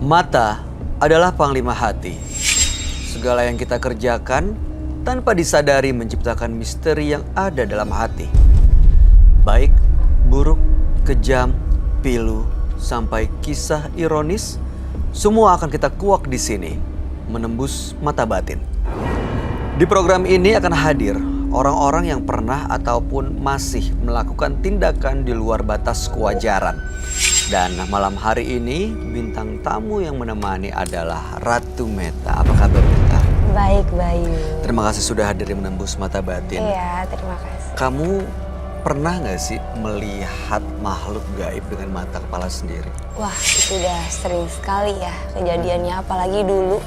Mata adalah panglima hati. Segala yang kita kerjakan tanpa disadari menciptakan misteri yang ada dalam hati. Baik, buruk, kejam, pilu, sampai kisah ironis, semua akan kita kuak di sini, menembus mata batin. Di program ini akan hadir orang-orang yang pernah ataupun masih melakukan tindakan di luar batas kewajaran. Dan malam hari ini bintang tamu yang menemani adalah Ratu Meta. Apa kabar Meta? Baik, Bayu. Terima kasih sudah hadir di Menembus Mata Batin. Iya, terima kasih. Kamu pernah nggak sih melihat makhluk gaib dengan mata kepala sendiri? Wah, itu udah sering sekali ya kejadiannya. Apalagi dulu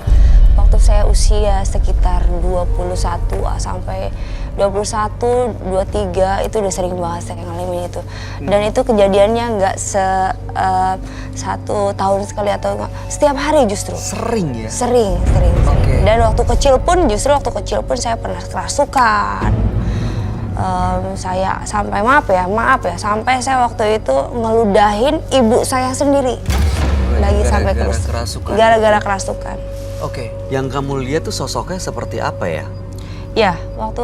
waktu saya usia sekitar 21 sampai 21, 23 itu udah sering banget saya ngalamin itu. Dan itu kejadiannya nggak satu tahun sekali atau enggak, setiap hari justru. Sering ya? Sering. Okay. Dan waktu kecil pun saya pernah kerasukan. Saya sampai maaf ya, sampai saya waktu itu ngeludahin ibu saya sendiri. Gara-gara kerasukan. Oke, yang kamu lihat tuh sosoknya seperti apa ya? Ya, waktu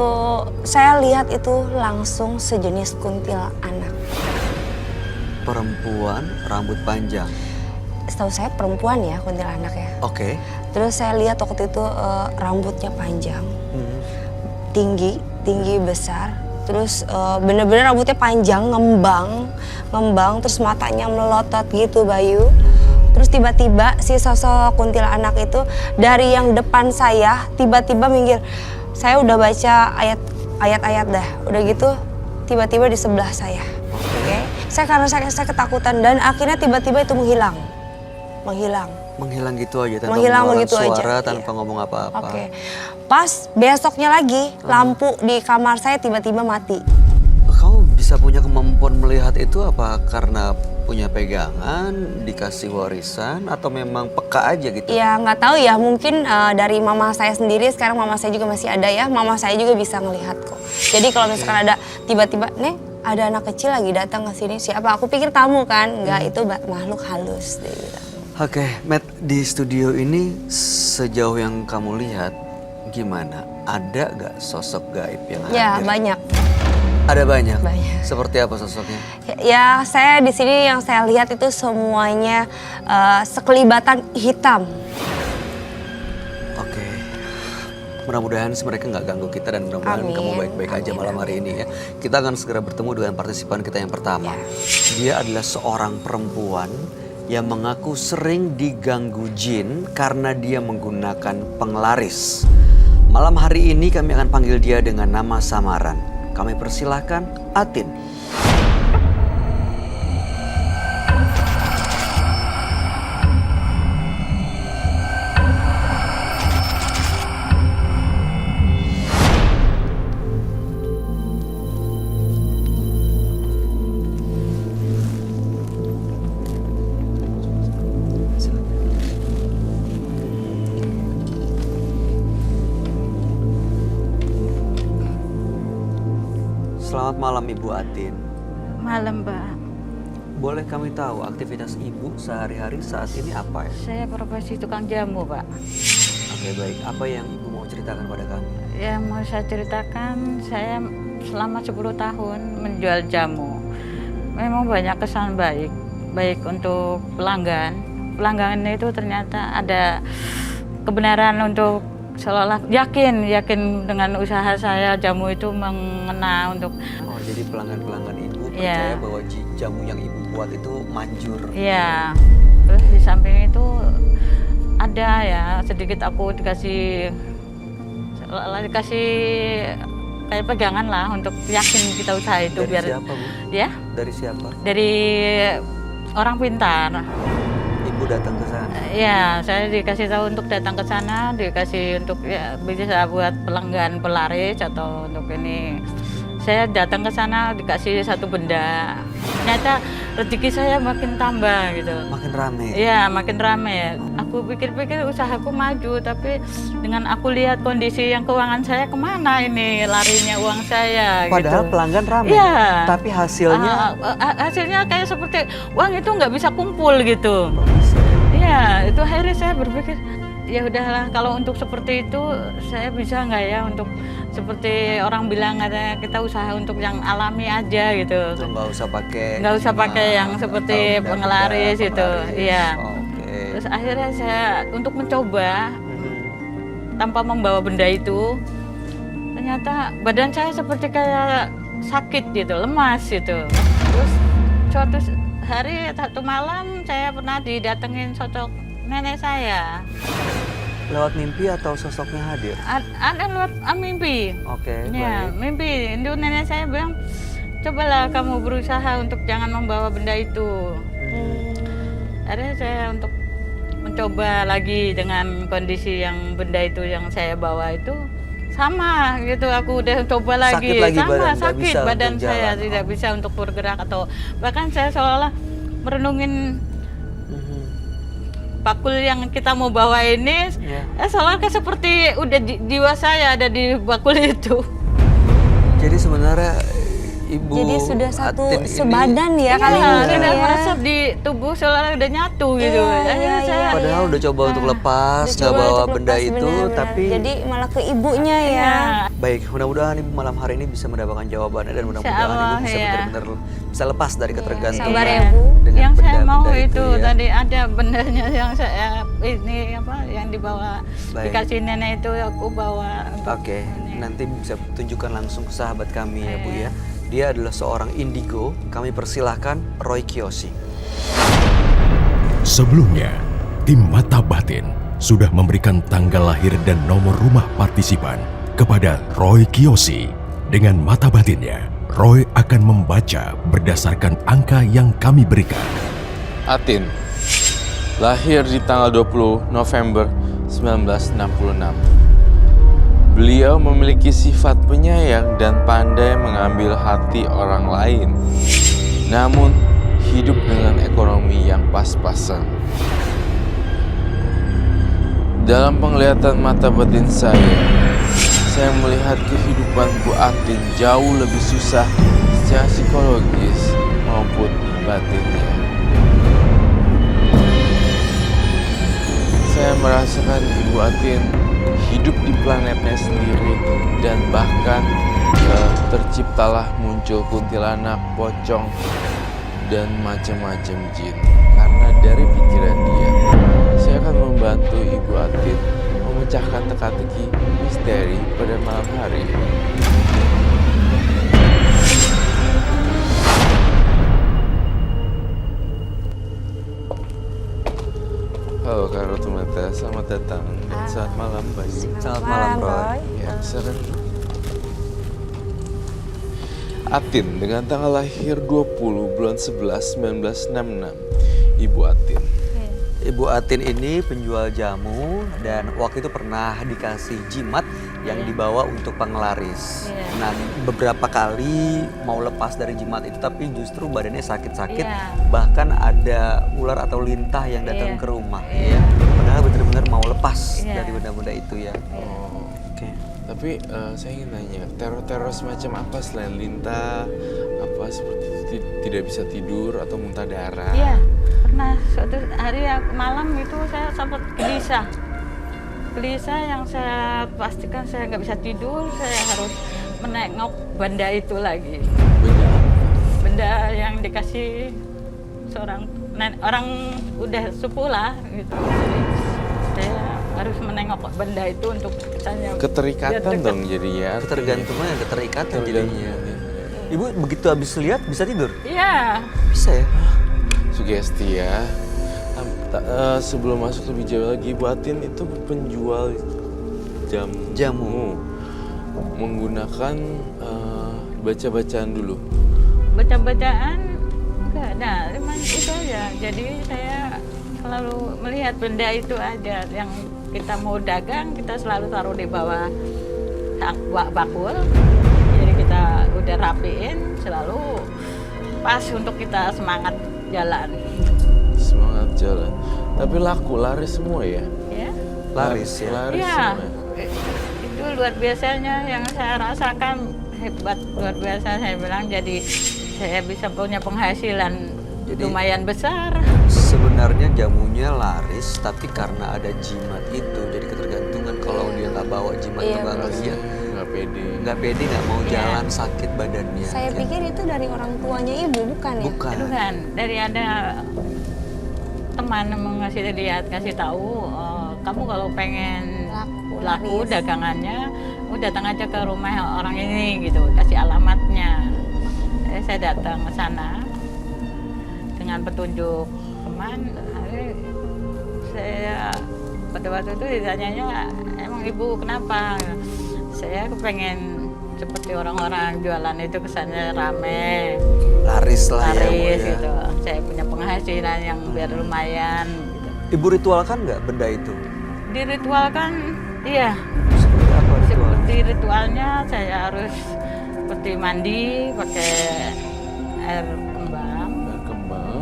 saya lihat itu langsung sejenis kuntilanak. Perempuan, rambut panjang. Setahu saya perempuan ya kuntilanak ya. Oke. Terus saya lihat waktu itu rambutnya panjang, tinggi besar. Terus bener-bener rambutnya panjang, ngembang, terus matanya melotot gitu, Bayu. Terus tiba-tiba si sosok kuntilanak itu dari yang depan saya tiba-tiba minggir. Saya udah baca ayat-ayat dah. Udah gitu tiba-tiba di sebelah saya. Oke. Karena saya ketakutan dan akhirnya tiba-tiba itu menghilang. Menghilang gitu aja tanpa mengeluarkan suara, aja. tanpa ngomong apa-apa. Oke. Pas besoknya lagi lampu di kamar saya tiba-tiba mati. Kamu bisa punya kemampuan melihat itu apa karena punya pegangan, dikasih warisan, atau memang peka aja gitu? Ya nggak tahu ya, mungkin dari mama saya sendiri, sekarang mama saya juga masih ada ya, mama saya juga bisa ngelihat kok. Jadi kalau misalkan ada tiba-tiba, Neng ada anak kecil lagi datang ke sini, siapa? Aku pikir tamu kan, nggak itu makhluk halus dia bilang. Oke, Matt, di studio ini sejauh yang kamu lihat gimana? Ada gak sosok gaib yang hadir? Ya banyak. Ada banyak? Banyak. Seperti apa sosoknya? Ya saya di sini yang saya lihat itu semuanya sekelibatan hitam. Oke. Mudah-mudahan mereka nggak ganggu kita dan mudah-mudahan kamu baik-baik aja malam hari ini ya. Kita akan segera bertemu dengan partisipan kita yang pertama. Dia adalah seorang perempuan yang mengaku sering diganggu jin karena dia menggunakan penglaris. Malam hari ini kami akan panggil dia dengan nama samaran. Kami persilahkan Atin. Selamat malam Ibu Atin. Malam, Mbak. Boleh kami tahu aktivitas Ibu sehari-hari saat ini apa ya? Saya profesi tukang jamu, Pak. Oke, baik. Apa yang Ibu mau ceritakan pada kami? Yang mau saya ceritakan, saya selama 10 tahun menjual jamu. Memang banyak kesan baik untuk pelanggan. Pelanggan itu ternyata ada kebenaran untuk seolah-olah yakin dengan usaha saya jamu itu mengena untuk. Oh, jadi pelanggan-pelanggan Ibu percaya bahwa jamu yang Ibu buat itu manjur. Iya. Terus di samping itu ada ya sedikit aku dikasih kayak pegangan lah untuk yakin kita usaha itu. Dari siapa, Bu? Ya? Dari siapa? Dari orang pintar. Ibu datang ke sana? Ya, saya dikasih tahu untuk datang ke sana, dikasih untuk ya bisa buat pelanggan pelaris atau untuk ini. Saya datang ke sana dikasih satu benda. Ternyata rezeki saya makin tambah gitu. Makin rame? Iya, makin rame. Aku pikir-pikir usahaku maju, tapi dengan aku lihat kondisi yang keuangan saya kemana ini larinya uang saya. Padahal gitu. pelanggan rame, ya. Tapi hasilnya? Hasilnya kayak seperti uang itu nggak bisa kumpul gitu. Iya, itu akhirnya saya berpikir, ya udahlah kalau untuk seperti itu saya bisa nggak ya untuk seperti orang bilang katanya kita usaha untuk yang alami aja gitu. Nggak usah pakai yang seperti penglaris itu, iya. Oke. Terus akhirnya saya untuk mencoba tanpa membawa benda itu, ternyata badan saya seperti kayak sakit gitu, lemas gitu. Terus suatu hari, satu malam saya pernah didatengin sosok nenek saya. Lewat mimpi atau sosoknya hadir? Ada lewat mimpi. Oke, Ya, baik. mimpi. Itu nenek saya bilang, cobalah kamu berusaha untuk jangan membawa benda itu. Akhirnya saya untuk mencoba lagi dengan kondisi yang benda itu yang saya bawa itu sama gitu. Aku udah coba lagi, Sakit lagi sama badan, nggak sakit bisa badan untuk saya jalan. tidak bisa untuk bergerak atau bahkan saya seolah merenungin bakul yang kita mau bawa ini, seolah seperti udah jiwa saya ada di bakul itu. Jadi sebenarnya Ibu Jadi sudah satu Atin ini sebadan ya kali Iya, ini sudah ya. merasa di tubuh seolah udah nyatu gitu. Iya, Akhirnya iya, saya padahal udah coba untuk lepas, Udah nggak coba bawa untuk benda lepas, itu, benar-benar. tapi jadi malah ke ibunya ya. Iya. baik. Mudah-mudahan Ibu malam hari ini bisa mendapatkan jawabannya dan mudah-mudahan Insyaallah, Ibu bisa iya. benar-benar bisa lepas dari ketergantungan. Sabar ya, Bu. dengan Yang saya mau benda-benda itu ya. tadi ada bendanya yang saya ini apa yang dibawa Baik. dikasih nenek itu aku bawa. untuk Oke, ini. nanti bisa tunjukkan langsung ke sahabat kami ya Bu ya. Dia adalah seorang indigo. Kami persilahkan Roy Kiyoshi. Sebelumnya, tim Mata Batin sudah memberikan tanggal lahir dan nomor rumah partisipan kepada Roy Kiyoshi. Dengan mata batinnya, Roy akan membaca berdasarkan angka yang kami berikan. Atin, lahir di tanggal 20 November 1966. Beliau memiliki sifat penyayang dan pandai mengambil hati orang lain. Namun, hidup dengan ekonomi yang pas-pasan. Dalam penglihatan mata batin saya melihat kehidupan Bu Atin jauh lebih susah secara psikologis maupun batinnya. Saya merasakan Ibu Atin hidup di planetnya sendiri dan bahkan terciptalah muncul kuntilanak, pocong, dan macam-macam jin. Karena dari pikiran dia, saya akan membantu Ibu Atin memecahkan teka-teki misteri pada malam hari. Halo Kak Rotumata, selamat datang dan selamat malam Bayu. Selamat malam Roy. Ya, silakan. Atin dengan tanggal lahir 20 bulan 11 1966. Ibu Atin. Ibu Atin ini penjual jamu dan waktu itu pernah dikasih jimat yang dibawa untuk penglaris. Nah, beberapa kali mau lepas dari jimat itu tapi justru badannya sakit-sakit. Bahkan ada ular atau lintah yang datang ke rumah. Ya. Padahal benar-benar mau lepas dari benda-benda itu ya. Oh. Oke. Tapi saya ingin nanya, teror-teror semacam apa selain lintah? Apa seperti tidak bisa tidur atau muntah darah? Iya, pernah suatu hari malam itu saya sempat gelisah. Gelisah yang saya pastikan saya nggak bisa tidur, saya harus menengok benda itu lagi. Benda. Benda yang dikasih seorang orang udah sepuh lah gitu. Jadi saya harus menengok benda itu untuk tanya. Keterikatan dong jadinya. Ketergantungan dan keterikatan jadinya. Ketergantungan. Ibu begitu habis lihat bisa tidur? Iya. Bisa ya? Sugesti ya. Sebelum masuk lebih jauh lagi, Bu Atin itu penjual jamu. Menggunakan baca-bacaan dulu. Baca-bacaan enggak ada, cuma itu aja. Jadi saya selalu melihat benda itu ada yang kita mau dagang, kita selalu taruh di bawah bakul. Jadi kita udah rapiin, selalu pas untuk kita semangat jalan. Semangat jalan. Tapi laku, laris semua ya? Ya. Laris ya? Laris Iya. semua. Itu luar biasanya yang saya rasakan hebat, luar biasa saya bilang. Jadi saya bisa punya penghasilan lumayan besar. Sebenarnya jamunya laris, tapi karena ada jimat itu jadi ketergantungan. Kalau dia nggak bawa jimat Iya, tunggangannya, nggak pede. nggak mau Iya. jalan, sakit badannya. Saya pikir itu dari orang tuanya ibu, bukan ya? Bukan. Itu kan dari ada teman mengasih lihat, kasih tahu, kamu kalau pengen laku laris. dagangannya, datang aja ke rumah orang ini gitu, kasih alamatnya. Saya datang ke sana dengan petunjuk teman. Saya pada waktu itu ditanyanya, emang ibu kenapa? Saya kepengen seperti orang-orang jualan itu, kesannya rame, Laris lah ya, Bu, laris ya. gitu. Saya punya penghasilan yang biar lumayan gitu. Ibu ritualkan nggak benda itu? Diritualkan, iya. Seperti apa ritual? Seperti ritualnya saya harus seperti mandi pakai air kembang. Berkembang.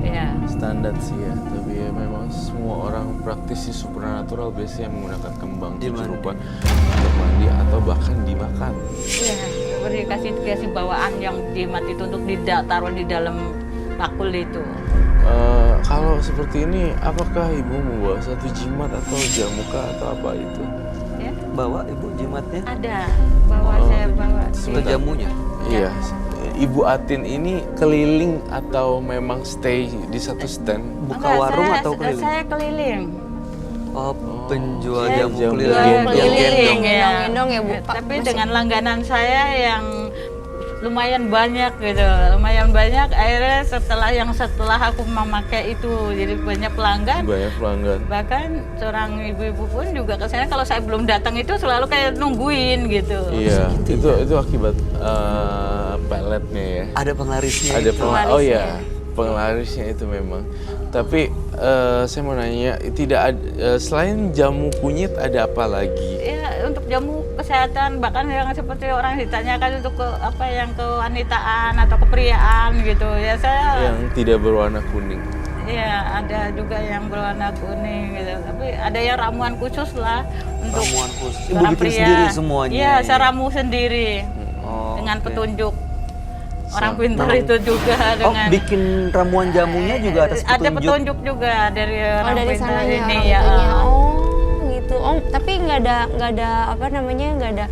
Iya. Standar sih ya, tapi ya memang semua orang praktisi supernatural biasanya menggunakan kembang tujuh Dimandi. rupa untuk mandi atau bahkan dimakan. Iya, beri kasih bawaan yang jimat itu untuk taruh di dalam bakul itu. Kalau seperti ini, apakah ibu membawa satu jimat atau jamuka atau apa itu? Ya, Bawa ibu jimatnya ada. Saya bawa. atau jamunya? Iya, Ibu Atin ini keliling atau memang stay di satu stand? Buka Enggak, warung saya, atau keliling? Saya keliling. Oh, penjual Saya jamu jamu keliling. keliling. Yang gendong. Gendong-gendong ya, Bu. Pak. Tapi dengan langganan saya yang lumayan banyak gitu, lumayan banyak. Akhirnya setelah aku memakai itu, jadi banyak pelanggan. Banyak pelanggan. Bahkan seorang ibu-ibu pun juga ke saya, kalau saya belum datang itu selalu kayak nungguin gitu. Iya, itu akibat peletnya ya. Ada penglarisnya Ada itu. oh ya, penglarisnya itu memang. Tapi saya mau nanya, selain jamu kunyit ada apa lagi? Ya, untuk jamu kesehatan, bahkan yang seperti orang ditanyakan untuk yang kewanitaan atau kepriaan gitu. Ya saya Yang tidak berwarna kuning. ya ada juga yang berwarna kuning gitu. Tapi ada yang ramuan khusus lah untuk Ramuan khusus. Ibu orang bikin pria. sendiri semuanya. Iya, saya ramu sendiri Oh, dengan oke. petunjuk orang pintar Nah. itu juga Oh, dengan bikin ramuan jamunya juga atas petunjuk. ada petunjuk juga dari orang dari pintar sananya ini orang ya. tuanya. Oh, gitu. Oh, tapi nggak ada apa namanya, nggak ada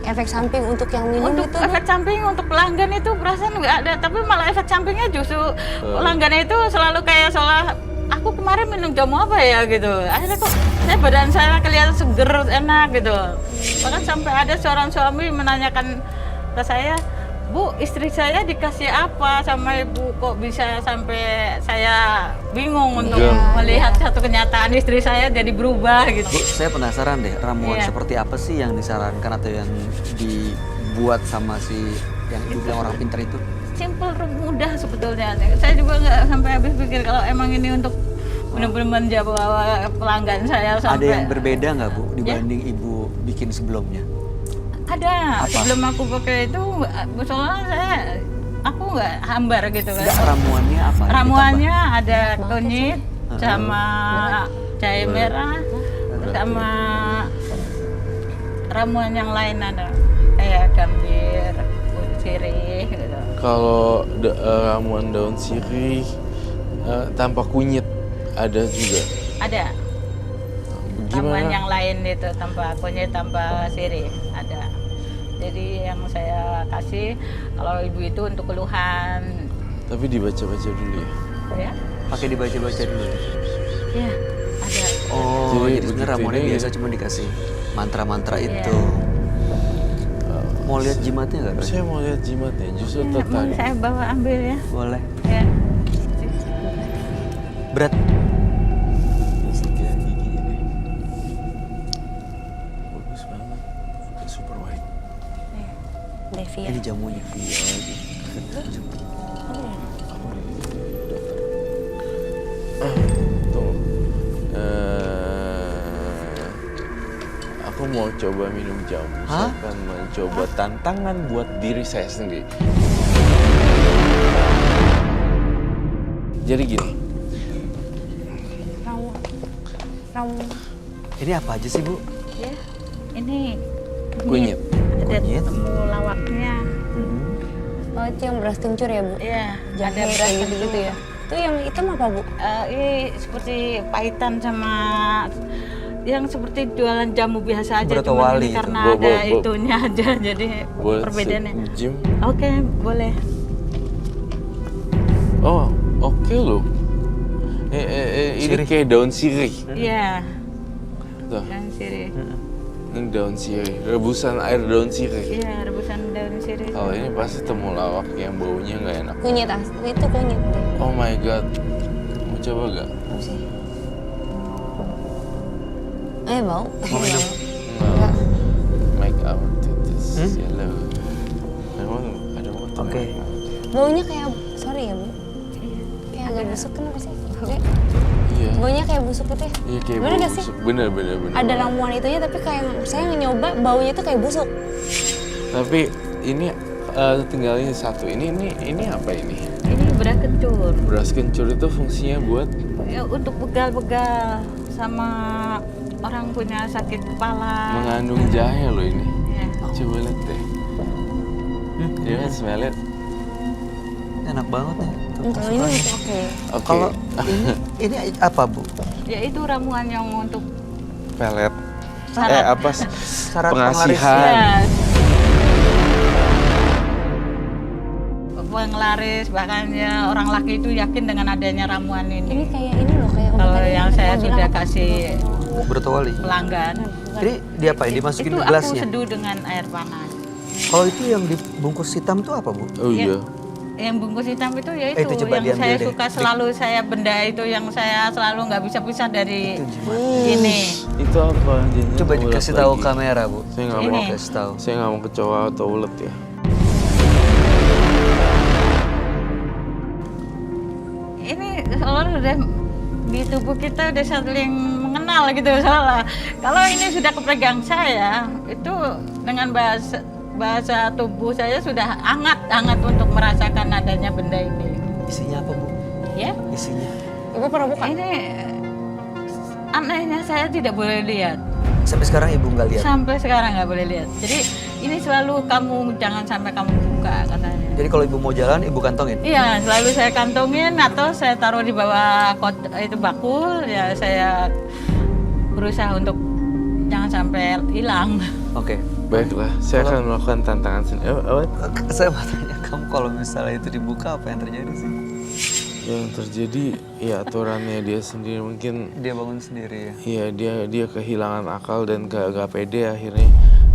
efek samping untuk yang minum Untuk itu, Bu? efek samping untuk pelanggan itu perasaan nggak ada, tapi malah efek sampingnya justru pelanggan itu selalu kayak seolah aku kemarin minum jamu apa ya gitu. Akhirnya kok badan saya kelihatan seger, enak gitu. Bahkan sampai ada seorang suami menanyakan ke saya, Bu, istri saya dikasih apa sama ibu kok bisa sampai saya bingung untuk melihat satu kenyataan istri saya jadi berubah gitu. Bu, saya penasaran deh, ramuan Iya. seperti apa sih yang disarankan atau yang dibuat sama si yang ibu bilang orang pintar itu? Simple, mudah sebetulnya. Saya juga nggak sampai habis pikir kalau emang ini untuk benar-benar menjawab pelanggan saya Ada sampai. yang berbeda nggak Bu dibanding ibu bikin sebelumnya? Ada. Apa? Sebelum aku pakai itu, soalnya aku nggak hambar gitu kan. Enggak, ramuannya apa? Ramuannya ada kunyit sama jahe merah sama ramuan yang lain ada kayak gambir, sirih gitu. Kalau ramuan daun sirih tanpa kunyit ada juga. Ada. Ramuan Gimana? yang lain itu tanpa kunyit, tanpa sirih ada. Jadi yang saya kasih kalau ibu itu untuk keluhan, Tapi dibaca-baca dulu ya. ya, Pakai dibaca-baca dulu. ya ada. Oh, Jadi jadi sebenarnya begitu ramuannya ini biasa ya. cuma dikasih mantra-mantra Iya. itu. Mau lihat jimatnya nggak, Roy? Saya mau lihat jimatnya, justru Ya, mau tertarik. saya bawa ambil ya. Boleh. Ya. Berat. Sikiran giginya deh. Bagus banget. Super white. Devia. Ini jamunya. Iya lagi. Tunggu. Aku mau coba minum jamu. Saya Hah? akan mencoba tantangan buat diri saya sendiri. Jadi gini, Ramu. Ini apa aja sih, Bu? Ya, ini kunyit. ada Kunyit. temulawaknya. Oh, itu yang beras kencur ya, Bu? Iya, Jahe ada beras kayak kencur. gitu ya? Itu yang hitam apa, Bu? Ini seperti pahitan sama yang seperti jualan jamu biasa aja. Brotowali Cuman ini itu. karena Bo- ada bo- bo- itunya aja, jadi Boleh perbedaannya. Jim? Oke, boleh. Oh, oke loh. Ini Sirih. kayak daun sirih. Iya, Tuh, daun sirih. ini daun sirih. Rebusan air daun sirih. Iya, rebusan daun sirih. Oh, ini pasti temulawak yang baunya nggak enak. Kunyit, itu kunyit. Oh my god. Mau coba gak? Apa sih? Bau. Mau minum? No. Make our teeth yellow. I don't want to Oke. make our- Baunya kayak, sorry ya, Bu. Kayak agak busuk, kenapa sih? Oke. Iya. Baunya kayak busuk gitu ya? Iya kayak Bener bau gak sih? busuk. Bener. Ada ramuan itunya, tapi kayak saya nyoba baunya tuh kayak busuk. Tapi ini tinggal ini satu. Ini apa ini? Ini beras kencur. Beras kencur itu fungsinya buat Ya, untuk begal-begal sama orang punya sakit kepala. mengandung jahe loh ini. Ya. Coba lihat deh. You can smell it. Enak banget ya. Kalau ini oke. Oke. Kalau ini apa, Bu? Ya itu ramuan yang untuk pelet. Syarat. Apa? Syarat Pengasihan. ya, penglaris, bahkan ya orang laki itu yakin dengan adanya ramuan Ini ini. kayak ini loh, kayak Kalau tadi yang tadi saya kamu sudah bilang apa? kasih Brotowali. pelanggan, Ini diapain? Dimasukin itu ke aku gelasnya? seduh dengan air panas. Kalau itu yang dibungkus hitam tuh apa, Bu? Oh iya. Yang bungkus hitam itu ya Itu itu coba yang diambil saya deh. suka selalu, saya benda itu yang saya selalu nggak bisa pisah dari Itu gimana? ini. Itu apa? Jadinya Coba ulet dikasih tahu lagi. kamera, Bu. Saya nggak Ini. mau. Kasih tahu. Saya nggak mau kecoa atau ulet ya. Ini soalnya udah di tubuh kita udah saling mengenal gitu soalnya. Kalau ini sudah kepegang saya, itu dengan bahasa tubuh saya sudah hangat untuk merasakan adanya benda ini. Isinya apa, Bu? Ya, Isinya. Ibu pernah buka? ini anehnya saya tidak boleh lihat. Sampai sekarang Ibu nggak lihat. Sampai sekarang nggak boleh lihat. Jadi ini selalu kamu jangan sampai kamu buka katanya. Jadi kalau Ibu mau jalan, Ibu kantongin. Iya, selalu saya kantongin atau saya taruh di bawah itu bakul. Ya saya berusaha untuk jangan sampai hilang. Oke. Baiklah, saya akan melakukan tantangan sendiri. Apa? Saya mau tanya kamu, kalau misalnya itu dibuka apa yang terjadi sih? Yang terjadi ya aturannya dia sendiri mungkin. Dia bangun sendiri ya. Iya dia kehilangan akal dan gak pede, akhirnya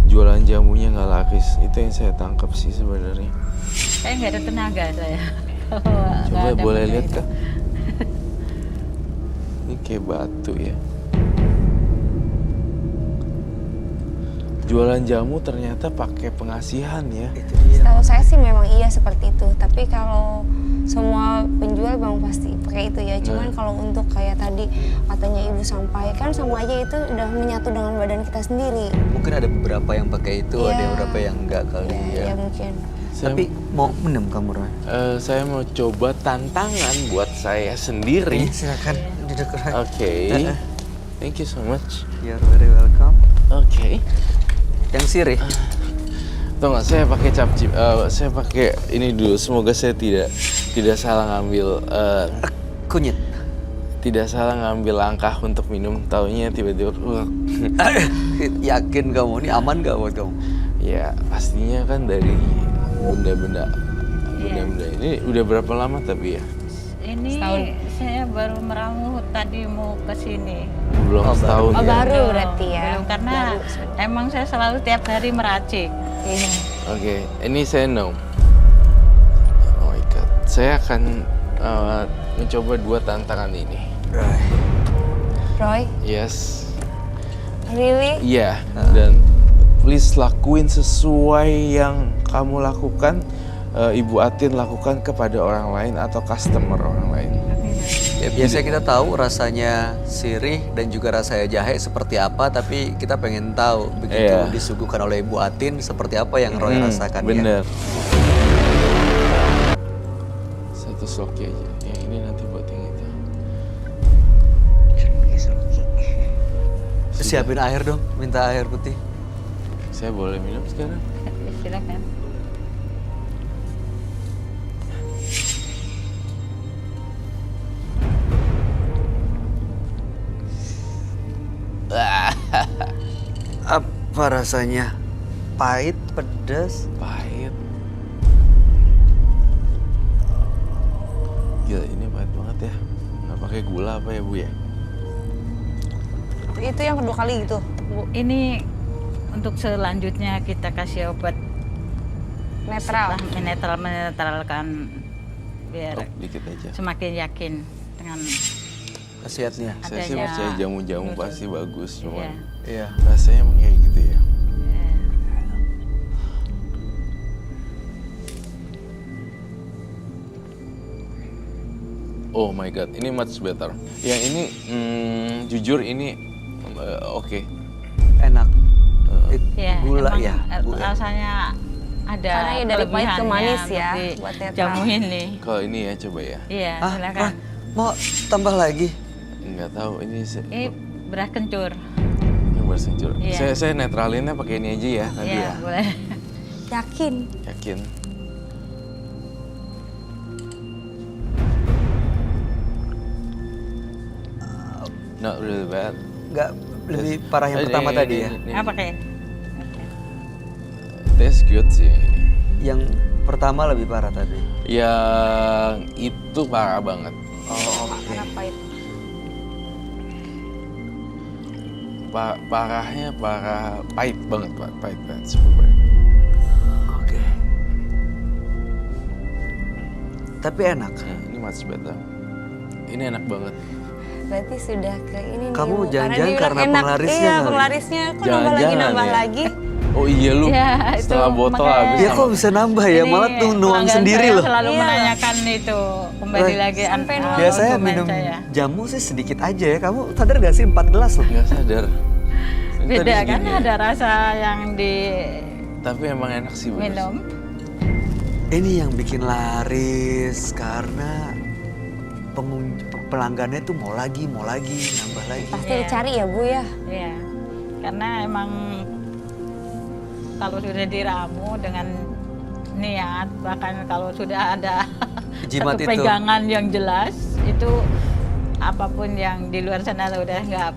jualan jamunya nggak laris. Itu yang saya tangkap sih sebenarnya. Saya nggak ada tenaga saya. Coba boleh lihat kak? Ini kayak batu ya. Jualan jamu ternyata pakai pengasihan ya. Itu dia. Setahu saya sih memang iya seperti itu. Tapi kalau semua penjual memang pasti pakai itu ya. Cuman kalau untuk kayak tadi katanya ibu sampaikan, sama aja itu udah menyatu dengan badan kita sendiri. Mungkin ada beberapa yang pakai itu, ada Iya. beberapa yang enggak kali Ya ya. mungkin. Tapi mau minum kamu, Roy? Saya mau coba tantangan buat saya sendiri. Silakan duduk, Roy. Oke. Thank you so much. You're very welcome. Oke. Yang sirih. Tuh nggak, saya pakai capcip. Saya pakai ini dulu. Semoga saya tidak salah ngambil Kunyit. tidak salah ngambil langkah untuk minum. Taunya tiba-tiba. Yakin kamu ini aman gak buat kamu? Ya pastinya kan dari benda-benda ini udah berapa lama tapi ya? Ini saya baru meramu tadi mau ke sini. Belum setahun Oh ya. baru berarti ya. Belum, karena emang saya selalu tiap hari meracik. Iya. Oke, ini saya know. Oh my god, saya akan mencoba 2 tantangan ini. Roy. Roy, Yes, really? iya. Dan please lakuin sesuai yang kamu lakukan. Ibu Atin lakukan kepada orang lain atau customer orang lain. Ya, biasanya kita tahu rasanya sirih dan juga rasanya jahe seperti apa, tapi kita pengen tahu begitu Iya. disuguhkan oleh Ibu Atin seperti apa yang Roy rasakan. Ya. Bener. Satu sloki aja. Yang ini nanti buat yang itu. Siapin air dong, minta air putih. Saya boleh minum sekarang? Silakan. Apa rasanya? Pahit, pedas? Pahit. Gila, ini pahit banget ya. Nggak pakai gula apa ya, Bu ya? Itu yang kedua kali gitu, Bu. Ini untuk selanjutnya kita kasih obat Netral. setelah menetralkan biar Oh, dikit aja. semakin yakin dengan Khasiatnya. Saya sih adanya percaya jamu-jamu noodle. pasti bagus, cuman Iya. Iya. rasanya emang kayak gitu ya. Oh my god, ini much better. Yang ini jujur ini oke. Enak. Ya, Gula emang, ya, Bu, ya? rasanya ada Karena ya dari pahit ke kelebihannya manis ya, di buat netral. jamu ini. Kalau ini ya coba ya. Iya, Ah, silakan. Roy, mau tambah lagi? Nggak tahu ini Ini beras kencur. yang bersencur. Iya. Saya netralinnya pakai ini aja ya tadi Iya, ya. boleh. Yakin. Yakin. Not really bad. Nggak lebih parah yang Ini- pertama ini- tadi ya? ini- Apa kayak? Taste good sih. Yang pertama lebih parah tadi. Yang itu parah banget. Oh, oke. Karena pahit. Parahnya parah, pahit banget, Pak. Pahit banget, super pahit. Oke. Tapi enak. Ini much better. Ini enak banget. Berarti sudah ke ini nih, Kamu Bu. jangan-jangan dibilang karena enak. penglarisnya Iya, kali. penglarisnya. Kok nambah Jangan-jangan nambah ya. lagi? Oh iya lu, Iya, itu setengah botol makanya- habis. Dia sama- kok bisa nambah ya? Ini Malah tuh nuang pelanggan sendiri saya loh. selalu Iya. menanyakan itu kembali Roy, lagi sampai nuang. Biasanya argumen minum saya. jamu sih sedikit aja ya. Kamu sadar gak sih 4 gelas loh? Nggak sadar. Ini Beda tadi kan segini ya. ada rasa yang Tapi emang enak sih, bagus. diminum. Ini yang bikin laris karena pelanggannya tuh mau lagi, nambah lagi. Pasti Iya. dicari ya, Bu ya. Iya. Karena emang kalau sudah diramu dengan niat, bahkan kalau sudah ada Jimat satu itu. pegangan yang jelas, itu apapun yang di luar sana udah nggak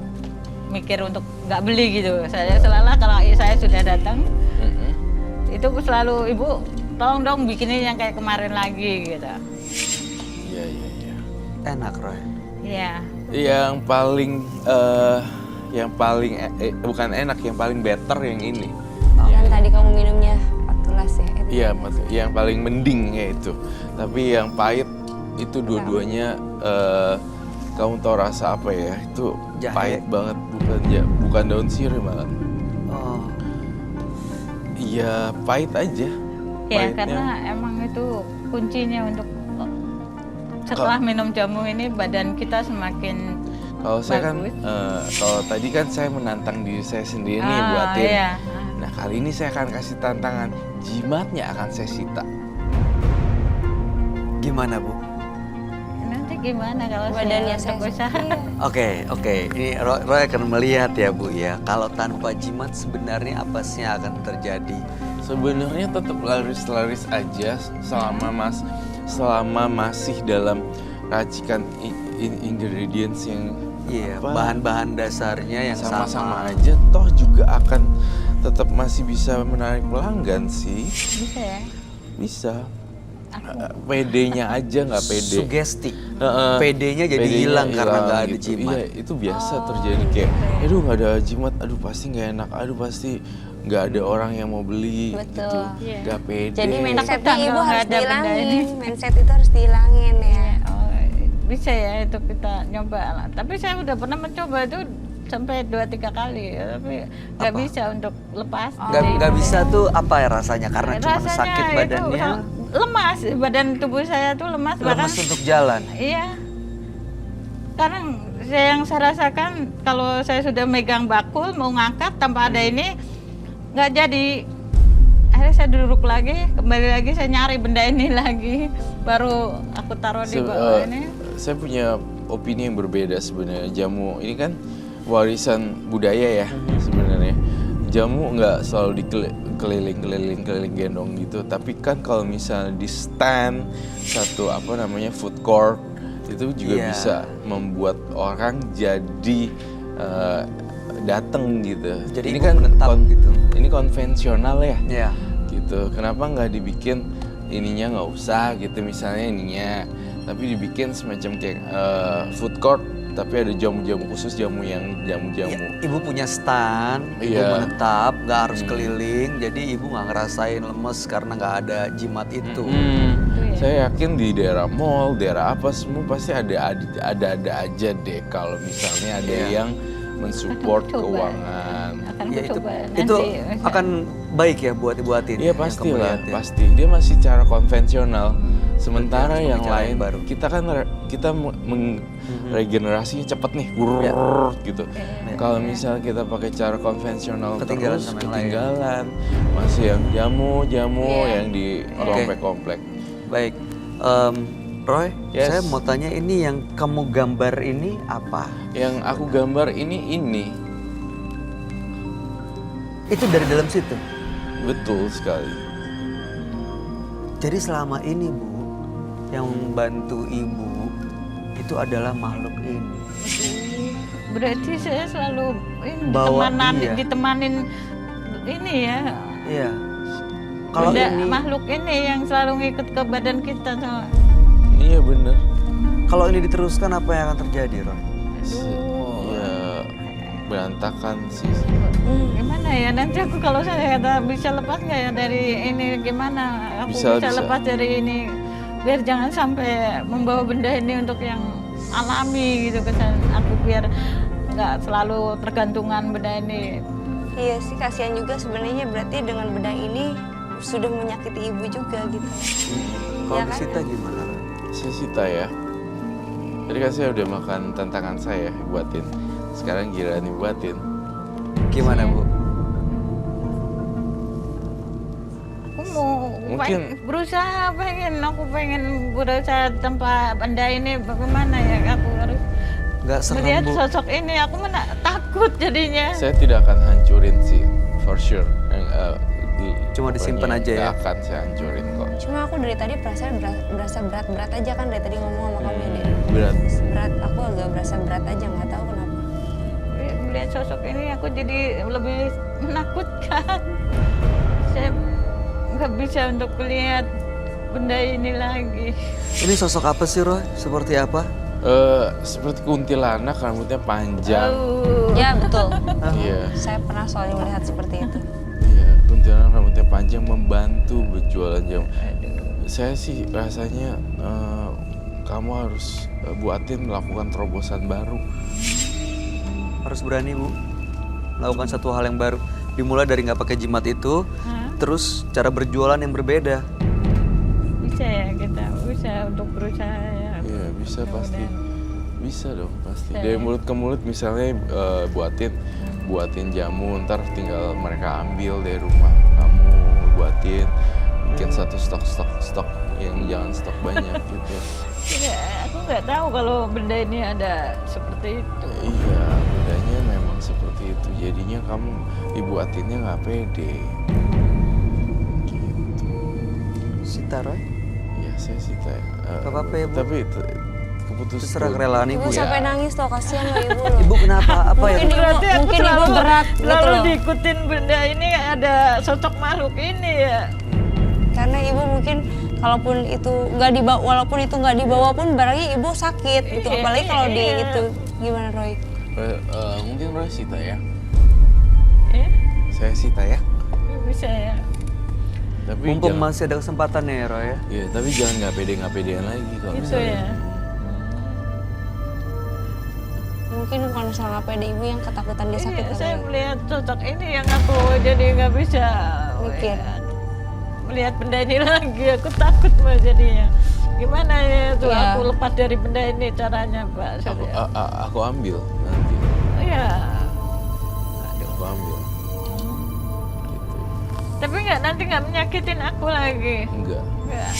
mikir untuk nggak beli gitu. Saya selalu kalau saya sudah datang, Mm-mm. itu selalu ibu tolong dong bikinin yang kayak kemarin lagi gitu. Iya, iya, iya. Enak, Roy. Iya. Yang paling bukan enak, yang paling better yang ini. Yang tadi kamu minumnya 4 gelas ya. Itu. Iya, yang paling mending ya itu. Tapi yang pahit itu dua-duanya kamu tahu rasa apa ya? Itu Jahe. pahit banget, bukan daun sirih malah. Oh, Iya, pahit aja. Ya Pahitnya. karena emang itu kuncinya untuk setelah minum jamu ini badan kita semakin Kalau saya kan, bagus. kalau tadi kan saya menantang diri saya sendiri nih Ah, buatin. iya. Nah kali ini saya akan kasih tantangan, jimatnya akan saya sita. gimana Bu? Nanti gimana kalau Badannya saya saya. usaha? Iya. Oke. Ini Roy akan melihat ya Bu ya. Kalau tanpa jimat sebenarnya apa sih yang akan terjadi? Sebenarnya tetap laris-laris aja selama masih dalam racikan ingredients yang Iya, apa, bahan-bahan dasarnya yang sama-sama sama. aja, toh juga akan tetap masih bisa menarik pelanggan sih. Bisa ya? Bisa. PD-nya aja nggak pede. Sugesti. Heeh. PD-nya jadi PD-nya hilang karena hilang nggak ada gitu. jimat. Iya, itu biasa terjadi kayak, aduh nggak ada jimat, aduh pasti nggak enak, aduh pasti nggak ada orang yang mau beli, Betul. gitu, Iya. nggak pede. Jadi mindsetnya Takut Ibu kalau harus nggak ada benda dihilangin. ini. Mindset itu harus dihilangin ya. Oh, bisa ya itu kita nyoba lah. Tapi saya udah pernah mencoba itu sampai 2-3 kali, tapi nggak Apa? bisa untuk lepas. Nggak bisa tuh apa ya rasanya? Karena cuma Rasanya sakit itu badannya, lemas, badan tubuh saya tuh lemas bahkan. lemes untuk jalan. Iya. Karena yang saya rasakan kalau saya sudah megang bakul mau ngangkat tanpa ada ini nggak jadi. Akhirnya saya duduk lagi, kembali lagi saya nyari benda ini lagi, baru aku taruh di bawah ini. Saya punya opini yang berbeda sebenarnya. Jamu ini kan warisan budaya ya sebenarnya. Jamu nggak selalu keliling gendong gitu. Tapi kan kalau misalnya di stand satu food court itu juga Iya. bisa membuat orang jadi dateng gitu. Jadi ini ibu kan menetap gitu. Ini konvensional ya. Iya. Gitu. Kenapa nggak dibikin ininya nggak usah gitu misalnya ininya, tapi dibikin semacam kayak food court tapi ada jamu-jamu khusus, jamu yang jamu-jamu. Iya, ibu punya stand, ibu Iya. menetap, nggak harus keliling, jadi ibu nggak ngerasain lemes karena nggak ada jimat itu. Saya yakin di daerah mall, daerah apa semua pasti ada aja deh kalau misalnya ada Iya. yang mensupport Akan coba. keuangan. Akan Ya, ku coba itu nanti. akan baik ya buat ibu Atin. Iya yang pasti kamu lah, lihat ya. pasti. Dia masih cara konvensional. Sementara Berarti harus yang pakai cara lain, yang baru. kita regenerasinya cepet nih, gurur gitu. Kalau misal kita pakai cara konvensional Ketinggalan terus, sama yang lain. ketinggalan. Masih yang jamu-jamu Iya. yang di komplek-komplek. Baik, Roy, Yes. saya mau tanya ini yang kamu gambar ini apa? Yang aku gambar ini. Itu dari dalam situ. Betul sekali. Jadi selama ini Bu, yang membantu ibu itu adalah makhluk ini. Berarti saya selalu ini, Bawa dia. ditemanin ini ya. Iya. Kalau Benda ini, makhluk ini yang selalu ngikut ke badan kita tuh. Iya bener. kalau ini diteruskan apa yang akan terjadi, Roy? Ya berantakan sih. Gimana ya nanti aku kalau saya bisa lepas nggak ya dari ini, gimana aku Bisa. lepas dari ini biar jangan sampai membawa benda ini untuk yang alami gitu kan, aku biar nggak selalu tergantungan benda ini. Iya sih, kasihan juga sebenarnya, berarti dengan benda ini sudah menyakiti ibu juga gitu. Kalau Iya kan? disita gimana, Roy? Saya Sita ya. Tadi kan saya udah makan tantangan saya buatin. Sekarang giliran buatin. Gimana, Bu? Aku mau Mungkin- aku pengen berusaha tanpa benda ini, bagaimana ya aku harus Nggak serem, melihat Bu. sosok ini, aku mana takut jadinya. Saya tidak akan hancurin sih, for sure. Cuma disimpan aja ya? Nggak akan saya hancurin kok. Cuma aku dari tadi perasaan berasa berat-berat aja kan, dari tadi ngomong sama kamu ya, Dek. Berat. Berat, aku agak berasa berat aja, nggak tahu kenapa. Melihat sosok ini aku jadi lebih menakutkan. Saya nggak bisa untuk melihat benda ini lagi. Ini sosok apa sih, Roy? Seperti apa? Seperti kuntilanak, rambutnya panjang. Ya betul, Iya. saya pernah soalnya melihat seperti itu. Iya, kuntilanak rambutnya panjang membantu berjualan jamu. Saya sih rasanya kamu harus buatin melakukan terobosan baru. Harus berani, Bu. Melakukan satu hal yang baru. Dimulai dari nggak pakai jimat itu, terus cara berjualan yang berbeda. Bisa ya kita, bisa untuk berusaha ya. Iya, bisa pasti. Bisa dong pasti. Bisa Dari ya. mulut ke mulut misalnya buatin jamu, ntar tinggal mereka ambil dari rumah kamu, buatin, bikin satu stok yang jangan stok banyak gitu. Ya, aku nggak tahu kalau benda ini ada seperti itu. Iya, bedanya memang seperti itu. Jadinya kamu dibuatinnya nggak pede. Gitu. Sita, Roy? Iya, saya sih Gak apa-apa ya, Bu. Tapi keputusan. Terserah kerelaan Ibu ibu ya. sampai nangis loh, kasihan loh ibu loh. Ibu kenapa? Apa ya? Mungkin ibu, Berarti aku mungkin ibu berat gitu selalu loh. diikutin benda ini, ada sosok makhluk ini ya. Karena ibu mungkin kalaupun itu nggak dibawa, walaupun itu nggak dibawa pun barangnya ibu sakit gitu. Iya, Apalagi kalau di iya. itu, gimana Roy? Mungkin Roy Sita ya. Eh, Saya Sita ya. bisa ya. Tapi Mumpung jangan, masih ada kesempatan ya, Roy ya. iya, tapi jangan nggak pedean lagi kalau Itu misalnya. ya. Mungkin kalau misalnya nggak pede ibu yang ketakutan dia sakit Iya, kali saya ya. melihat sosok ini yang aku jadi nggak bisa Mikir. melihat benda ini lagi. Aku takut Mbak jadinya. Gimana ya tuh Iya. aku lepas dari benda ini caranya, Pak? Aku ambil nanti. Iya. Aku ambil. Gitu. Tapi nanti nggak menyakitin aku lagi. Enggak. Nggak.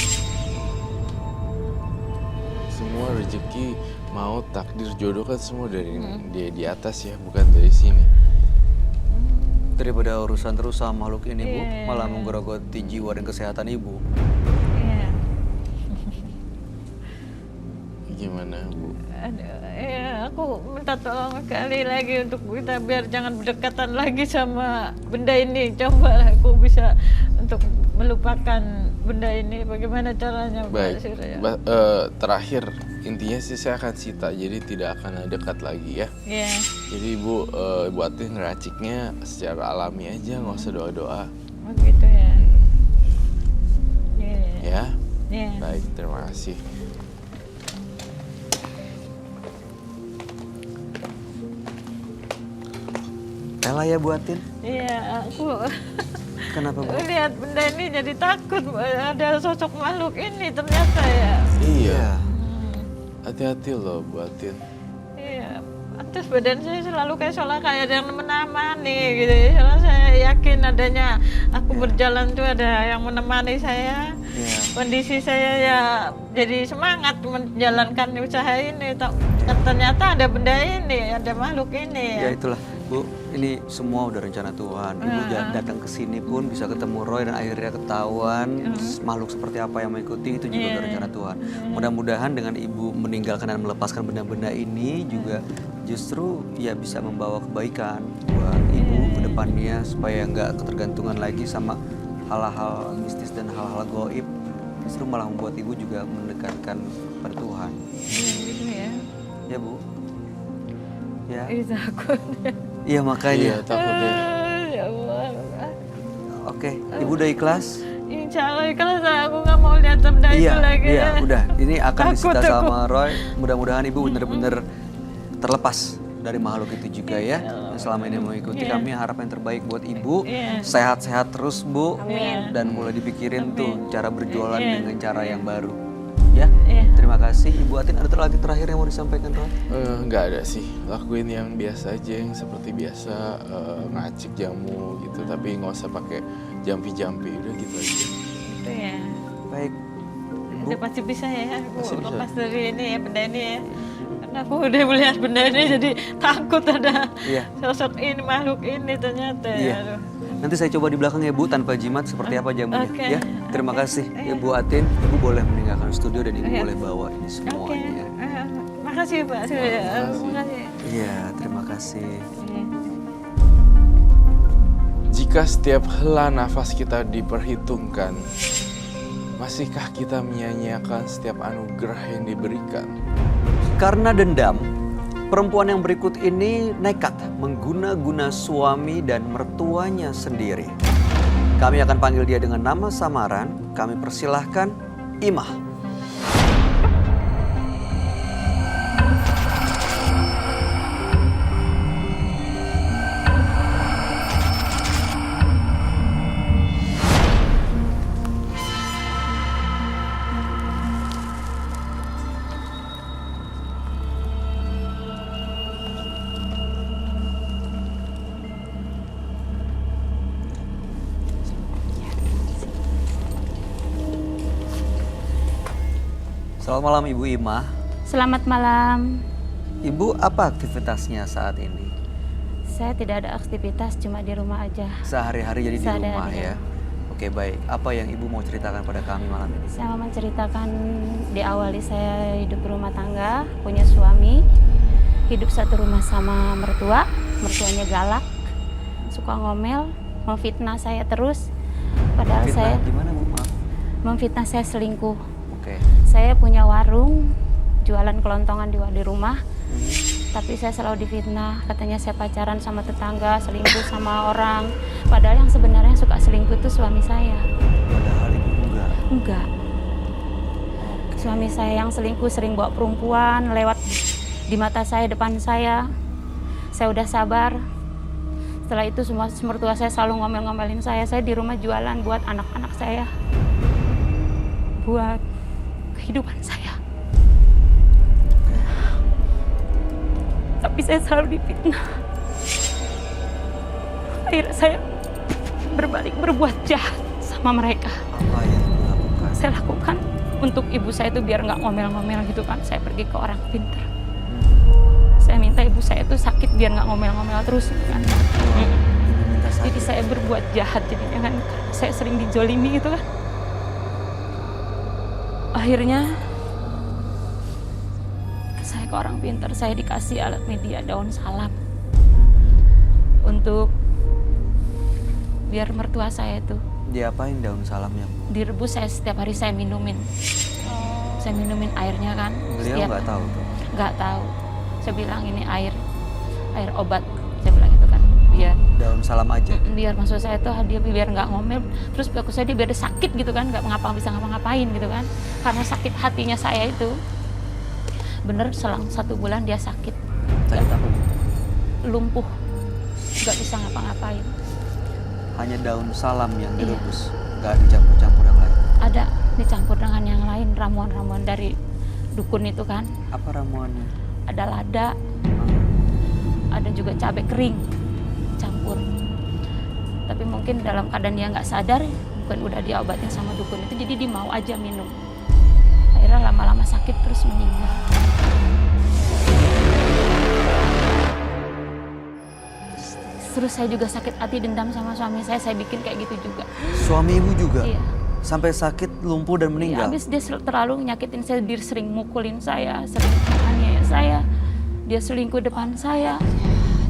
Semua rezeki, maut, takdir, jodoh kan semua dari di atas ya, bukan dari sini. Daripada urusan terus sama makhluk ini, Bu, Iya. malah menggerogoti jiwa dan kesehatan ibu. Iya. Gimana, Bu? Ya, aku minta tolong sekali lagi untuk kita biar jangan berdekatan lagi sama benda ini. Coba aku bisa untuk melupakan benda ini. Bagaimana caranya, Mbak Baik, Surya? terakhir intinya sih saya akan sita, jadi tidak akan dekat lagi ya. Iya. Jadi Ibu Atin ngeraciknya secara alami aja, nggak usah doa-doa. Oh gitu ya. Iya. Ya, Iya. baik, terima kasih. Rela ya Bu Atin? Iya, aku Kenapa Bu? lihat benda ini jadi takut. Ada sosok makhluk ini ternyata ya. Iya, hati-hati loh Bu Atin. Iya, terus badan saya selalu kayak seolah kayak ada yang menemani gitu. Soalnya saya yakin adanya aku berjalan tuh ada yang menemani saya. Iya. Kondisi saya ya jadi semangat menjalankan usaha ini. Ternyata ada benda ini, ada makhluk ini. Ya itulah Bu, ini semua udah rencana Tuhan. Ibu datang ke sini pun bisa ketemu Roy dan akhirnya ketahuan makhluk seperti apa yang mengikuti, itu juga udah rencana Tuhan. Mudah-mudahan dengan Ibu meninggalkan dan melepaskan benda-benda ini juga justru ya bisa membawa kebaikan buat Ibu ke depannya supaya nggak ketergantungan lagi sama hal-hal mistis dan hal-hal gaib. Justru malah membuat Ibu juga mendekatkan pada Tuhan. Gitu ya. Ya Bu? Ya. Ih, takut. Iya makanya. Iya, takut deh. Ya Allah. Oke, Ibu udah ikhlas? Insya Allah ikhlas, aku nggak mau lihat benda itu lagi. Iya, udah. Ini akan Takut disita aku. sama Roy. Mudah-mudahan Ibu benar-benar terlepas dari makhluk itu juga ya. Yang selama ini mengikuti kami, harap yang terbaik buat Ibu. Iya. Sehat-sehat terus Bu. Amin. Dan mulai dipikirin tuh cara berjualan Iya. dengan cara yang baru. Ya, Iya. terima kasih. Ibu Atin, ada lagi terakhir yang mau disampaikan Roy? Nggak ada sih, lakuin yang biasa aja, yang seperti biasa, ngacik jamu gitu, tapi nggak usah pakai jampi-jampi, udah gitu aja. Gitu ya. Baik. Ibu, Udah pasti bisa ya, aku Pasti bisa. lepas dari ini ya, benda ini ya. Karena aku udah melihat benda ini jadi takut ada Iya. sosok ini, makhluk ini ternyata Iya. ya. Aduh. Nanti saya coba di belakang ya Bu, tanpa jimat seperti apa jamunya Oke. ya. Terima kasih Ibu Atin. Ibu boleh meninggalkan studio dan Ibu Iya. boleh bawa ini Oke, semuanya. makasih Pak Surya. Makasih. Iya, terima kasih. Iya. Jika setiap hela nafas kita diperhitungkan, masihkah kita menyia-nyiakan setiap anugerah yang diberikan? Karena dendam, perempuan yang berikut ini nekat mengguna-guna suami dan mertuanya sendiri. Kami akan panggil dia dengan nama samaran. Kami persilahkan Imah. Selamat malam Ibu Imah. Selamat malam. Ibu apa aktivitasnya saat ini? Saya tidak ada aktivitas, cuma di rumah aja. Sehari-hari jadi di Sehari-hari, rumah ya? ya. Oke baik, apa yang Ibu mau ceritakan pada kami malam ini? Saya mau menceritakan diawali saya hidup rumah tangga, punya suami, hidup satu rumah sama mertua, mertuanya galak, suka ngomel, memfitnah saya terus. Padahal Fitnah saya gimana Bu? Maaf. memfitnah saya selingkuh. Oke. Saya punya warung, jualan kelontongan di rumah. Tapi saya selalu difitnah, katanya saya pacaran sama tetangga, selingkuh sama orang. Padahal yang sebenarnya suka selingkuh itu suami saya. Padahal Ibu enggak. Enggak. Suami saya yang selingkuh sering bawa perempuan lewat di mata saya, depan saya. Saya udah sabar. Setelah itu semua mertua saya selalu ngomel-ngomelin saya. Saya di rumah jualan buat anak-anak saya. Buat kehidupan saya. Tapi saya selalu difitnah. Akhirnya saya berbalik berbuat jahat sama mereka. Apa yang Ibu lakukan? Saya lakukan untuk ibu saya itu biar nggak ngomel-ngomel gitu kan. Saya pergi ke orang pintar. Saya minta ibu saya itu sakit biar nggak ngomel-ngomel terus gitu kan. Ibu minta Jadi sakit. saya berbuat jahat jadinya kan. Saya sering dijolimi gitu kan. Akhirnya saya ke orang pintar, saya dikasih alat media daun salam untuk biar mertua saya itu Diapain daun salamnya? direbus. Saya setiap hari saya minumin. Saya minumin airnya kan. Beliau nggak tahu tuh. Nggak tahu. Saya bilang ini air obat. Saya bilang itu kan biar Daun salam aja. biar maksud saya tuh dia biar nggak ngomel. Terus aku saya dia biar dia sakit gitu kan, nggak bisa ngapa-ngapain gitu kan. Karena sakit hatinya saya itu. Bener selang 1 bulan dia sakit. Sakit apa? Lumpuh. Nggak bisa ngapa-ngapain. Hanya daun salam yang Iya. direbus, nggak dicampur-campur yang lain. Ada dicampur dengan yang lain, ramuan-ramuan dari dukun itu kan. Apa ramuannya? Ada lada, ada juga cabai kering campur. Tapi mungkin dalam keadaan dia nggak sadar, bukan udah diobatin sama dukun itu, jadi dia mau aja minum. Akhirnya lama-lama sakit terus meninggal. Terus saya juga sakit hati, dendam sama suami saya bikin kayak gitu juga. Suami ibu juga? Iya. Sampai sakit, lumpuh dan Iya, meninggal? habis dia terlalu nyakitin saya, dia sering mukulin saya, sering aniaya saya. Dia selingkuh depan saya,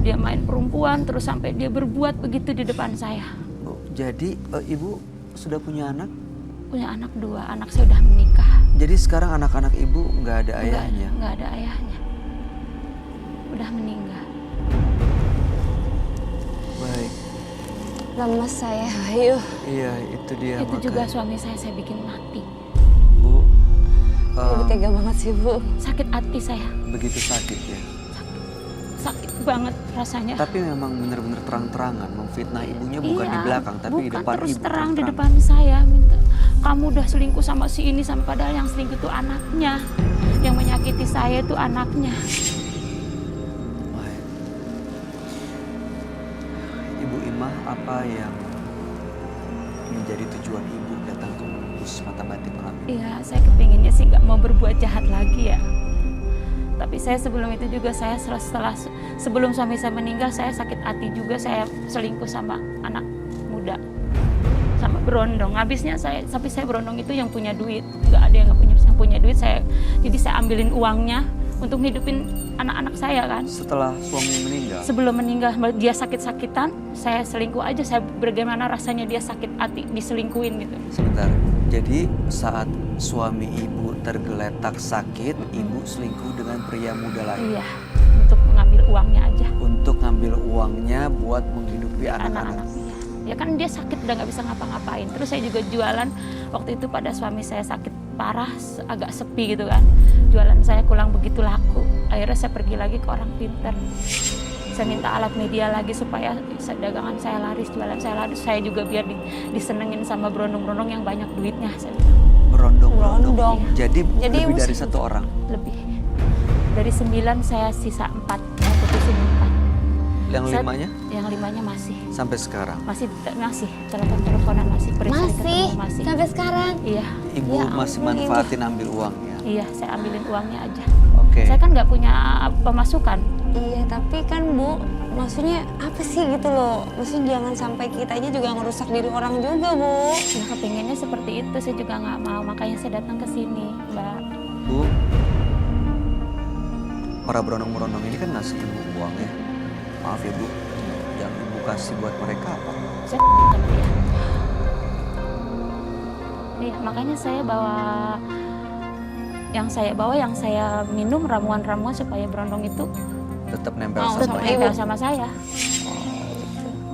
dia main perempuan, terus sampai dia berbuat begitu di depan saya. Bu, jadi ibu sudah punya anak? Punya anak 2, anak saya udah menikah. Jadi sekarang anak-anak ibu nggak ada ayahnya? Nggak ada ayahnya. Udah meninggal. Baik. Lemes saya, ayo. Iya, itu dia. Itu juga makanya. suami saya bikin mati. Bu, Ibu tega banget sih, Bu. Sakit hati saya, begitu sakit ya. sakit banget rasanya. Tapi memang benar-benar terang-terangan memfitnah ibunya, bukan Iya, di belakang, tapi di bukan, depan terus ibu. terang di depan saya, minta kamu udah selingkuh sama si ini, sampai padahal yang selingkuh itu anaknya, yang menyakiti saya itu anaknya. Baik. Ibu Imah, apa yang menjadi tujuan ibu datang ke menembus mata batin kami? Iya, saya kepinginnya sih nggak mau berbuat jahat lagi ya. Tapi saya sebelum itu juga sebelum suami saya meninggal, saya sakit hati juga, saya selingkuh sama anak muda, sama berondong. Habisnya sampai saya berondong itu yang punya duit, nggak ada yang punya duit. Jadi saya ambilin uangnya untuk hidupin anak-anak saya kan. Setelah suami meninggal, Sebelum meninggal dia sakit-sakitan, saya selingkuh aja. Saya bagaimana rasanya dia sakit hati diselingkuhin gitu. sebentar. Jadi saat suami ibu tergeletak sakit, ibu selingkuh dengan pria muda lain Iya, untuk mengambil uangnya aja. untuk ngambil uangnya buat menghidupi anak-anak. Anak-anaknya. Ya kan dia sakit udah nggak bisa ngapa-ngapain. Terus saya juga jualan waktu itu pada suami saya sakit parah, agak sepi gitu kan. Jualan saya kurang begitu laku. Akhirnya saya pergi lagi ke orang pintar. Saya minta alat media lagi supaya dagangan saya laris, jualan saya laris. Saya juga biar disenengin sama berondong-berondong yang banyak duitnya. Saya bilang. Berondong-berondong. Berondong. Jadi lebih ibu dari sih- 1 orang. Lebih. Dari 9 saya sisa 4, saya putusin 4. Yang Saya- 5-nya Yang 5-nya masih. sampai sekarang. Masih telepon-teleponan masih. Masih, Ketemu, masih. sampai sekarang. Iya. Ibu Ya masih ampun, Ibu. manfaatin ambil uangnya. Iya, saya ambilin uangnya aja. Oke. Saya kan nggak punya pemasukan. Iya, tapi kan Bu, maksudnya apa sih gitu loh? Maksudnya jangan sampai kitanya juga ngerusak diri orang juga, Bu. Ya kepinginnya seperti itu, saya juga nggak mau. Makanya saya datang ke sini, Mbak. Bu, para berondong-berondong ini kan ngasih ibu uang ya. Maaf ya Bu, yang ibu kasih buat mereka apa? Saya sama dia. Iya, makanya saya bawa yang saya minum ramuan-ramuan supaya berondong itu Tetap nempel Mau sama tetap sama ibu. nempel sama saya.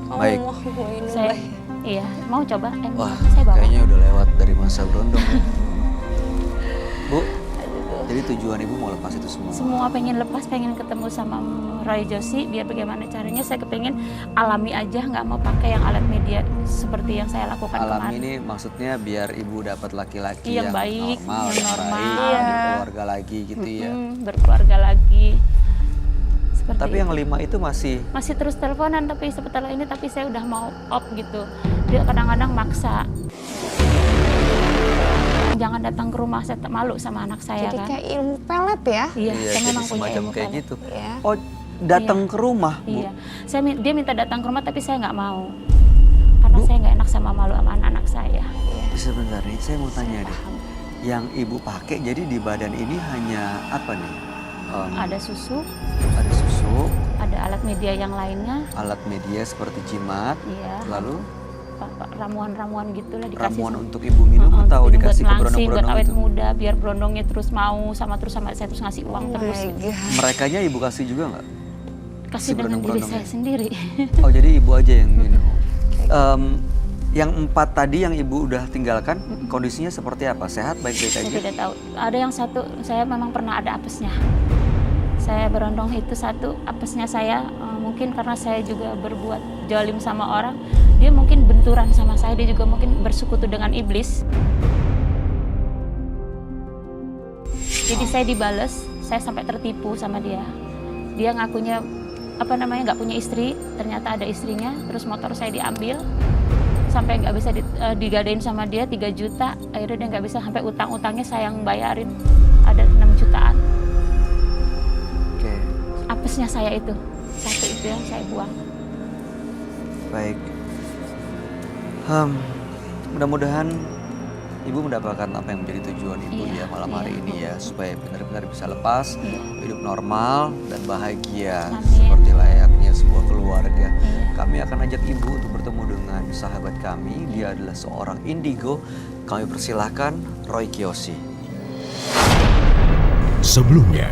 Kamu Baik. mau ini, Saya, Bay. iya, mau coba? Wah, Saya bawa. kayaknya udah lewat dari masa berondong ya. Bu, jadi tujuan ibu mau lepas itu semua? Semua pengen lepas, pengen ketemu sama Roy Joshi, biar bagaimana caranya saya kepengen alami aja, nggak mau pakai yang alat media seperti yang saya lakukan Alam kemarin. ini maksudnya biar ibu dapat laki-laki Yang baik, normal, yang normal. baik, Iya. berkeluarga lagi gitu ya. Berkeluarga lagi. Seperti Tapi itu. yang 5 itu Masih terus teleponan, tapi setelah ini tapi saya udah mau off gitu. Dia kadang-kadang maksa. Jangan datang ke rumah, saya malu sama anak saya Jadi kan. kayak ilmu pelet ya? Iya, saya jadi memang punya semacam ilmu kayak pelet. gitu. Iya. Oh, datang ke rumah, Bu. Iya, dia minta datang ke rumah tapi saya nggak mau. Karena saya nggak enak sama malu sama anak-anak saya. Sebentar nih, saya mau tanya deh. Paham. Yang ibu pakai jadi di badan ini hanya apa nih? ada susu, Ada susu, ada alat media yang lainnya. alat media seperti jimat, Iya. lalu Ramuan-ramuan gitulah dikasih. ramuan untuk ibu minum Heeh, atau minum dikasih ke buat melangsing, buat berondong-berondong awet itu? muda, biar berondongnya terus mau terus sama saya terus ngasih uang Oh terus. my God. Merekanya ibu kasih juga nggak? Kasih dengan diri saya sendiri. Oh jadi ibu aja yang minum. Yang 4 tadi yang ibu udah tinggalkan kondisinya seperti apa? Sehat, baik-baik Saya aja? tidak tahu. Ada yang satu, saya memang pernah ada apesnya. Saya berondong itu satu, apesnya saya mungkin karena saya juga berbuat zalim sama orang, dia mungkin benturan sama saya, dia juga mungkin bersekutu dengan iblis. Jadi saya dibales, saya sampai tertipu sama dia. Dia ngakunya nggak punya istri, ternyata ada istrinya, terus motor saya diambil. Sampai nggak bisa digadain sama dia 3 juta, akhirnya dia nggak bisa, sampai utang-utangnya saya yang bayarin, ada 6 jutaan. Oke, Apesnya saya itu, satu itu yang saya buang. baik. Mudah-mudahan ibu mendapatkan apa yang menjadi tujuan ibu Iya, ya malam hari iya. ini ya, supaya benar-benar bisa lepas, Iya. hidup normal dan bahagia Amin. seperti layaknya sebuah keluarga. Iya. Kami akan ajak ibu untuk bertemu dengan sahabat kami. Dia adalah seorang indigo. Kami persilahkan Roy Kiyoshi. Sebelumnya,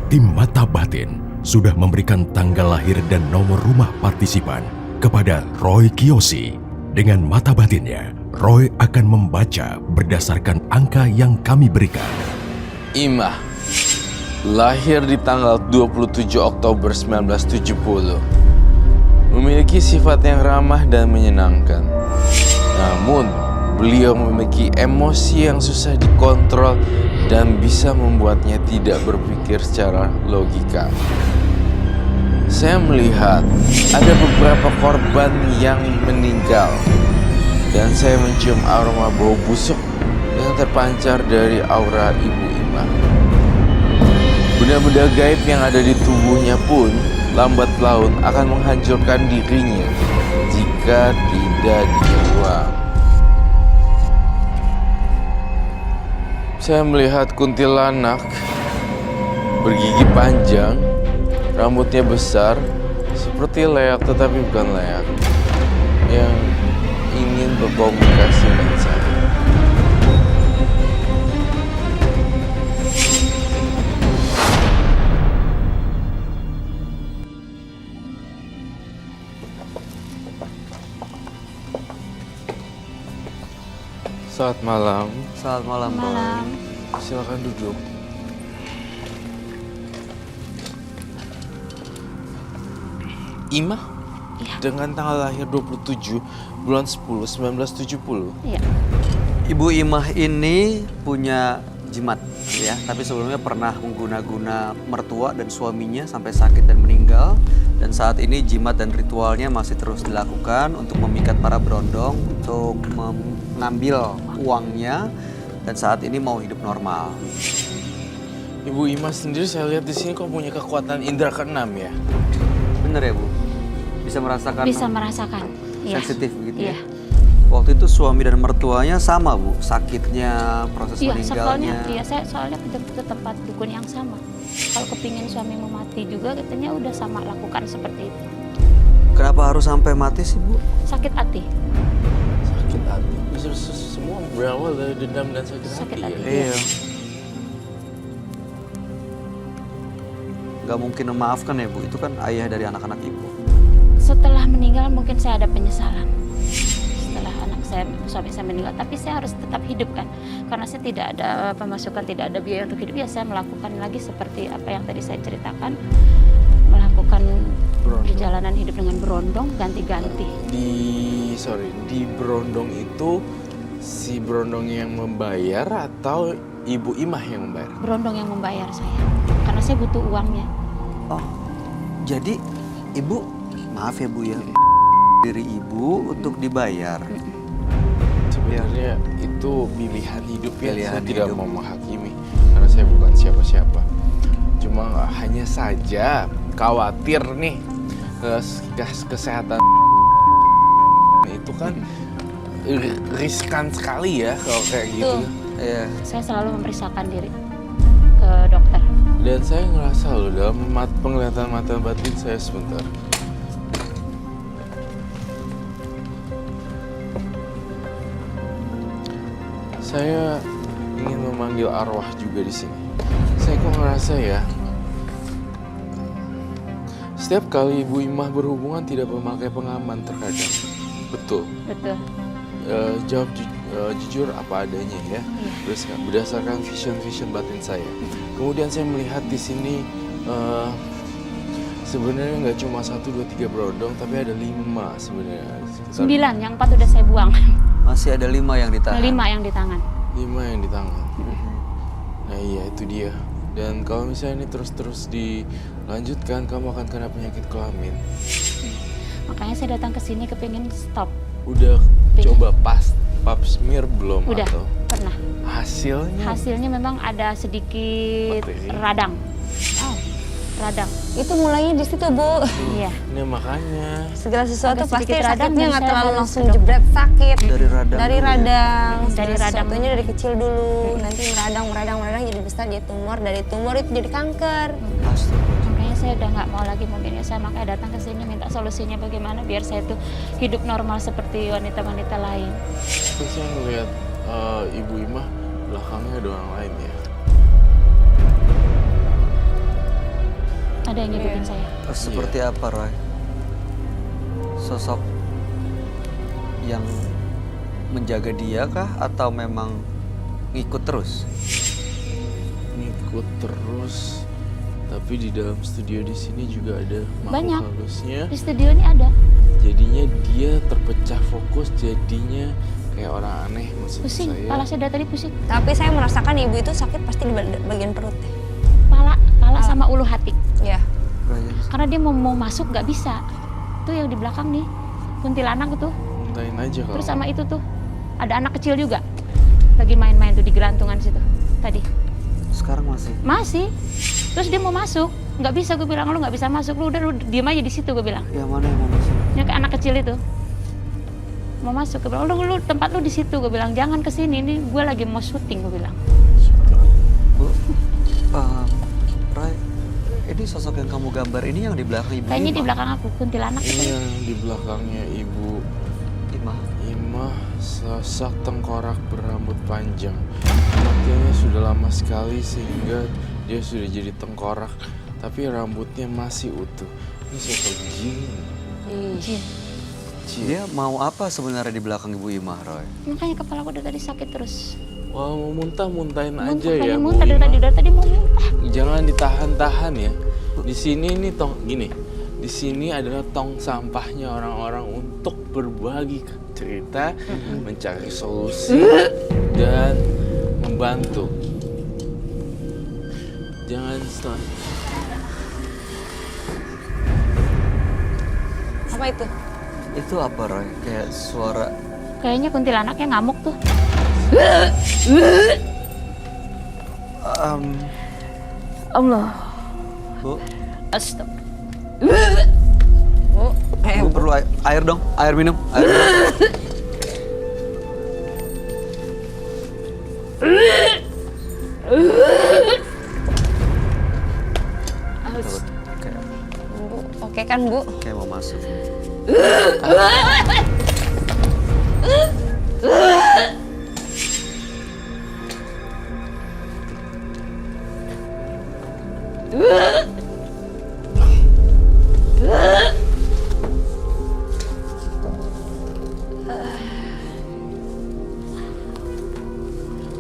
tim Mata Batin sudah memberikan tanggal lahir dan nomor rumah partisipan kepada Roy Kiyoshi. Dengan mata batinnya, Roy akan membaca berdasarkan angka yang kami berikan. Imah, lahir di tanggal 27 Oktober 1970. Memiliki sifat yang ramah dan menyenangkan. Namun, beliau memiliki emosi yang susah dikontrol dan bisa membuatnya tidak berpikir secara logika. Saya melihat ada beberapa korban yang meninggal dan saya mencium aroma bau busuk yang terpancar dari aura Ibu Imah. Benda-benda gaib yang ada di tubuhnya pun lambat laun akan menghancurkan dirinya jika tidak dibuang. Saya melihat kuntilanak bergigi panjang, rambutnya besar, seperti leak tetapi bukan leak, yang ingin berkomunikasi dengan saya. Selamat malam, Selamat malam, Malam. Roy. silakan duduk. Imah, Iya. dengan tanggal lahir 27 bulan 10 1970. Iya. Ibu Imah ini punya jimat ya, tapi sebelumnya pernah mengguna-guna mertua dan suaminya sampai sakit dan meninggal. Dan saat ini jimat dan ritualnya masih terus dilakukan untuk memikat para berondong untuk mengambil uangnya, dan saat ini mau hidup normal. Ibu Imah sendiri saya lihat di sini kok punya kekuatan indera keenam ya. Bener ya Bu? Bisa merasakan Bisa merasakan. Iya. sensitif begitu Iya. ya? Waktu itu suami dan mertuanya sama Bu, sakitnya, proses Iya, meninggalnya. saya soalnya ke tempat dukun yang sama. Kalau kepingin suamimu mati juga, katanya udah sama lakukan seperti itu. Kenapa harus sampai mati sih Bu? Sakit hati. Sakit hati. Semua berawal dari dendam dan sakit, Sakit hati, hati. ya. Iya. Gak mungkin memaafkan ya Bu, itu kan ayah dari anak-anak Ibu. Setelah meninggal mungkin saya ada penyesalan. Setelah suami saya meninggal, tapi saya harus tetap hidup kan. Karena saya tidak ada pemasukan, tidak ada biaya untuk hidup, ya saya melakukan lagi seperti apa yang tadi saya ceritakan. Melakukan perjalanan hidup dengan berondong, ganti-ganti. Di berondong itu si berondong yang membayar atau Ibu Imah yang membayar? Berondong yang membayar saya. Karena saya butuh uangnya. Oh, jadi Ibu, maaf ya Bu ya, diri Ibu untuk dibayar. Sebenarnya itu pilihan hidup ya. Pilihan Saya tidak hidup. mau menghakimi karena saya bukan siapa-siapa. Cuma hanya saja khawatir nih kesehatan itu kan riskan sekali ya kalau kayak gitu. Betul. Iya. Saya selalu memeriksakan diri ke dokter. Dan saya ngerasa loh dalam penglihatan mata batin saya sebentar. Saya ingin memanggil arwah juga di sini. Saya kok ngerasa ya, setiap kali Ibu Imah berhubungan tidak memakai pengaman terkadang. Betul. Betul. Jawab jujur apa adanya ya, berdasarkan vision batin saya. Kemudian saya melihat di sini sebenarnya nggak cuma 1, 2, 3 brodong, tapi ada 5 sebenarnya. 9, yang 4 udah saya buang. Masih ada 5 yang ditahan. 5 yang di tangan. 5 yang di tangan. Nah iya itu dia. Dan kalau misalnya ini terus dilanjutkan, kamu akan kena penyakit kelamin. Makanya saya datang ke sini kepingin stop. Udah coba pap smear belum? Udah, Atau pernah. hasilnya Memang ada sedikit Bakteri. radang. Radang. Itu mulainya di situ, Bu. Iya. Ini makanya Segala sesuatu Agak pasti sedikit radang sakitnya dan nggak saya terlalu harus langsung dok. jebret sakit. Dari radang. Dari dulu ya? radang. Dari Segala radang. sesuatunya dari kecil dulu. Nanti meradang jadi besar, jadi tumor. Dari tumor itu jadi kanker. Astaga. Makanya saya udah nggak mau lagi mungkin ya, saya makanya datang ke sini minta solusinya bagaimana biar saya tuh hidup normal seperti wanita-wanita lain. terus saya ngeliat Ibu Imah belakangnya ada orang lain ya. Ada yang ngikutin saya. Seperti apa, Roy? Sosok yang menjaga dia kah atau memang ngikut terus? Ngikut terus. Tapi di dalam studio di sini juga ada Banyak. makhluk halusnya. Di studio ini ada. Jadinya dia terpecah fokus, jadinya kayak orang aneh maksud Pusing, saya. kepala saya dari tadi pusing. Tapi saya merasakan ibu itu sakit pasti di bagian perut deh. Kepala sama ulu hati. Ya. Karena dia mau masuk nggak bisa. Tuh yang di belakang nih, kuntilanak tuh. Muntahin aja kalau. Terus sama itu tuh, ada anak kecil juga. Lagi main-main tuh di gelantungan situ tadi. Sekarang masih? Masih. Terus dia mau masuk, nggak bisa, gue bilang lu nggak bisa masuk, lu diem aja di situ, gue bilang. Yang mana yang mau masuk? Yang kayak anak kecil itu mau masuk, gue bilang lu tempat lu di situ, gue bilang jangan kesini, ini gue lagi mau syuting, gue bilang. Bu, Roy, ini sosok yang kamu gambar ini yang di belakang Ibu Kayaknya di Imah? belakang aku kuntilanak Ini itu. yang di belakangnya Ibu Imah. Imah, sosok tengkorak berambut panjang. Kematiannya sudah lama sekali sehingga dia sudah jadi tengkorak, tapi rambutnya masih utuh. Ini sosok jin. Jin. Dia mau apa sebenarnya di belakang Ibu Imah, Roy? Makanya kepala aku dari tadi sakit terus. Wah, mau muntah-muntahin aja Muntah, ya, pengen Bu muntah Imah. dari tadi mau muntah. Jangan ditahan-tahan ya. Di sini nih gini. Di sini adalah tong sampahnya orang-orang untuk berbagi cerita, mencari solusi dan membantu. Jangan stop. Apa itu? Itu apa, Roy? Kayak suara. Kayaknya kuntilanaknya ngamuk tuh. Allah. Bu, Stop. Bu, Bu perlu air dong, air minum. Air minum. Kayak, Bu, oke kan, Bu? kayak mau masuk.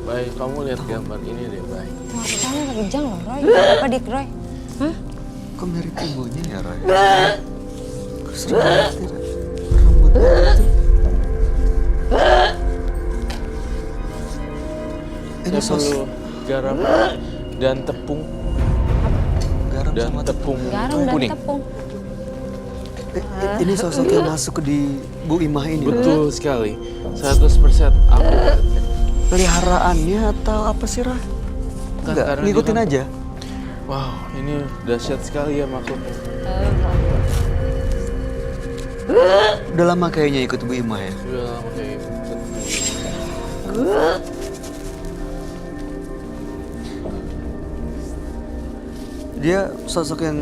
Baik, kamu lihat gambar ini deh, baik. Matanya lagi jang loh, Roy. Apa dik, Roy? Hah? Kok mirip ibunya ya, Roy? Kok sering banget ya, rambutnya itu. Ini Saya perlu garam dan tepung garam dan sama tepung Garam dan kuning. tepung. Ini sosok yang masuk di Bu Imah ini. Roy. Betul sekali. 100% aku. Peliharaannya atau apa sih, Roy? Enggak, Karena ngikutin dia kan- aja. Wow, ini dahsyat sekali ya makhluknya. Udah lama kayaknya ikut Bu Imah ya. Sudah lama kayak gitu. Dia sosok yang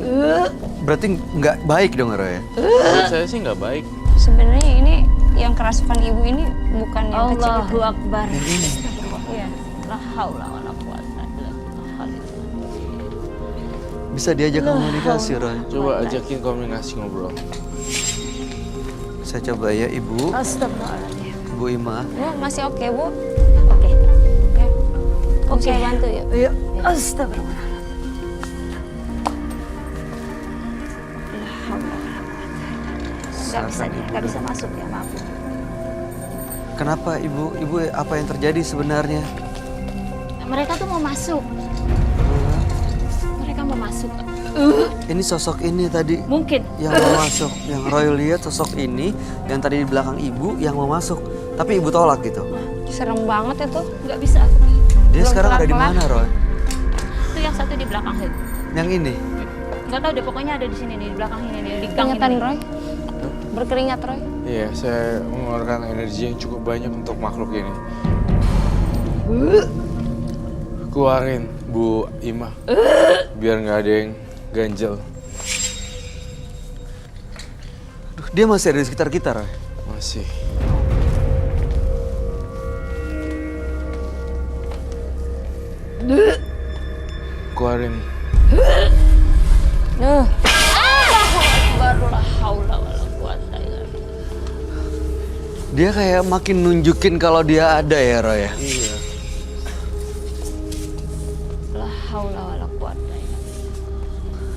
berarti nggak baik dong Roy ya? Menurut saya sih nggak baik. Sebenarnya ini yang kerasukan ibu ini bukan yang kecil. Allahu Akbar. Iya. La haula wala quwata illa billah. Bisa diajak komunikasi Roy. Coba ajakin komunikasi ngobrol. Saya coba ya Ibu, Astagfirullahaladzim. Bu Ima. Bu, masih oke, Bu? Oke. Oke. Saya bantu yuk. Iya. Astagfirullah. Gak bisa dia, gak bisa masuk ya, maaf. Kenapa Ibu? Ibu apa yang terjadi sebenarnya? Mereka tuh mau masuk. Mereka mau masuk. Ini sosok ini tadi Mungkin. yang mau masuk. Yang Roy lihat sosok ini yang tadi di belakang Ibu yang mau masuk. Tapi Ibu tolak gitu. Serem banget itu. Nggak bisa aku. Dia Belum sekarang ada di kelar-kelar. mana Roy? Itu yang satu di belakang sini. Yang ini? Nggak tahu deh, pokoknya ada di sini nih, di belakang ini nih, di gang Keringetan, ini. Roy? Berkeringat, Roy? Iya, saya mengeluarkan energi yang cukup banyak untuk makhluk ini. Keluarin, Bu Ima. Biar nggak ada yang ganjel. Aduh, dia masih ada di sekitar kita Roy. Masih. Keluarin. Duh, Barulah haula wala quwata illa billah. Dia kayak makin nunjukin kalau dia ada ya Roy ya. Iya. La haula wala quwata illa billah.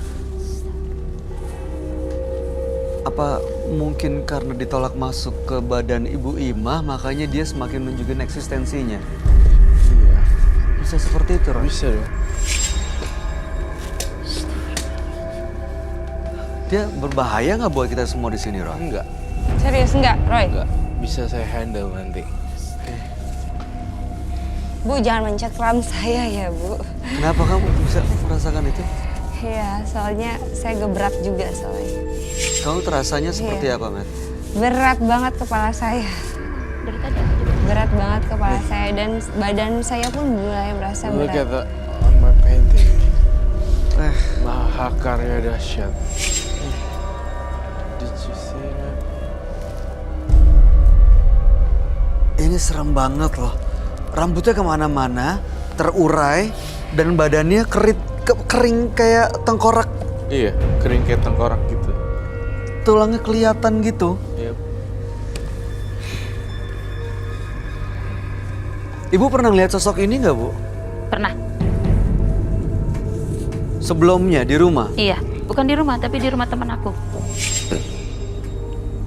Apa mungkin karena ditolak masuk ke badan Ibu Ima makanya dia semakin nunjukin eksistensinya? Iya. Bisa seperti itu Roy. Bisa dong. Dia berbahaya nggak buat kita semua di sini Roy? Enggak. serius enggak, Roy? Enggak. Bisa saya handle nanti. Bu, jangan mencet kram saya ya, Bu. Kenapa kamu bisa merasakan itu? Iya, soalnya saya gebrak juga soalnya. Kamu terasanya seperti Iya. apa, Matt? Berat banget kepala saya. Dari tadi aku juga. Berat banget kepala saya dan badan saya pun mulai merasa Look at berat. on my painting. Eh, Mahakarya dahsyat. Did you see that? ini serem banget loh. Rambutnya kemana-mana, terurai, dan badannya kering kayak tengkorak. Iya, kering kayak tengkorak gitu. Tulangnya kelihatan gitu. Yep. Ibu pernah lihat sosok ini nggak, Bu? Pernah. Sebelumnya di rumah? Iya, bukan di rumah tapi di rumah teman aku.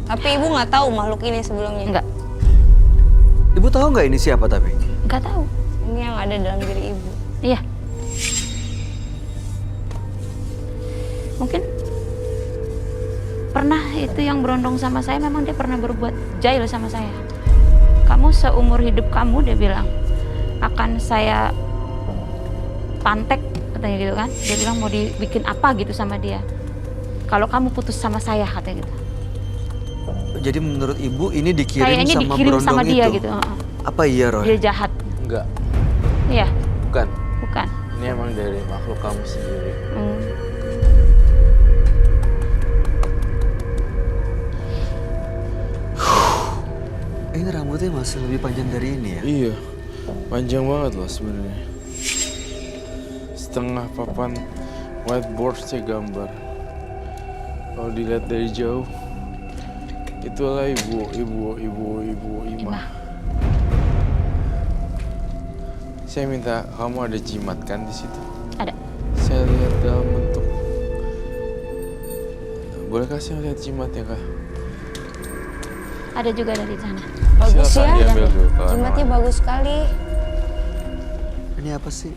Tapi Ibu nggak tahu makhluk ini sebelumnya? Enggak, Ibu tahu nggak ini siapa tapi? enggak tahu. Ini yang ada dalam diri Ibu. Iya. Mungkin pernah itu yang berondong sama saya, memang dia pernah berbuat jahil sama saya. Kamu seumur hidup kamu, dia bilang, akan saya pantek, katanya gitu kan. Dia bilang mau dibikin apa gitu sama dia. Kalau kamu putus sama saya, katanya gitu. Jadi menurut Ibu ini dikirim Kayaknya sama dikirim berondong sama dia itu? gitu. Apa iya, Roy? Dia jahat. Enggak, Iya, bukan. bukan. Ini emang dari makhluk kamu sendiri. Hmm. Ini rambutnya masih lebih panjang dari ini ya? Iya, panjang banget loh sebenarnya. Setengah papan whiteboard saya gambar. Kalau dilihat dari jauh, itulah ibu Ima. Saya minta kamu ada jimat kan di situ. Ada. Saya lihat dalam bentuk. Bolehkah saya lihat jimatnya kak? Ada juga dari sana. Bagus Silakan ya. diambil dulu, kalau Jimatnya mau. bagus sekali. Ini apa sih?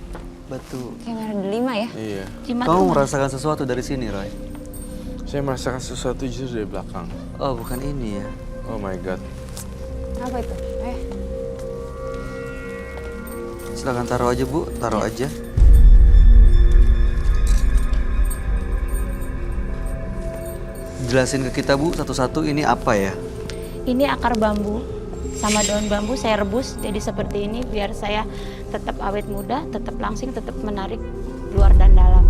Batu. Kayak merah delima ya. Iya, Jimat Kamu rumah. merasakan sesuatu dari sini, Roy? saya merasakan sesuatu justru dari belakang. Oh, bukan ini ya? Oh my god. Apa itu? Silakan taruh aja, Bu. Taruh aja. Jelasin ke kita, Bu, satu-satu ini apa ya? Ini akar bambu sama daun bambu saya rebus jadi seperti ini biar saya tetap awet muda, tetap langsing, tetap menarik luar dan dalam.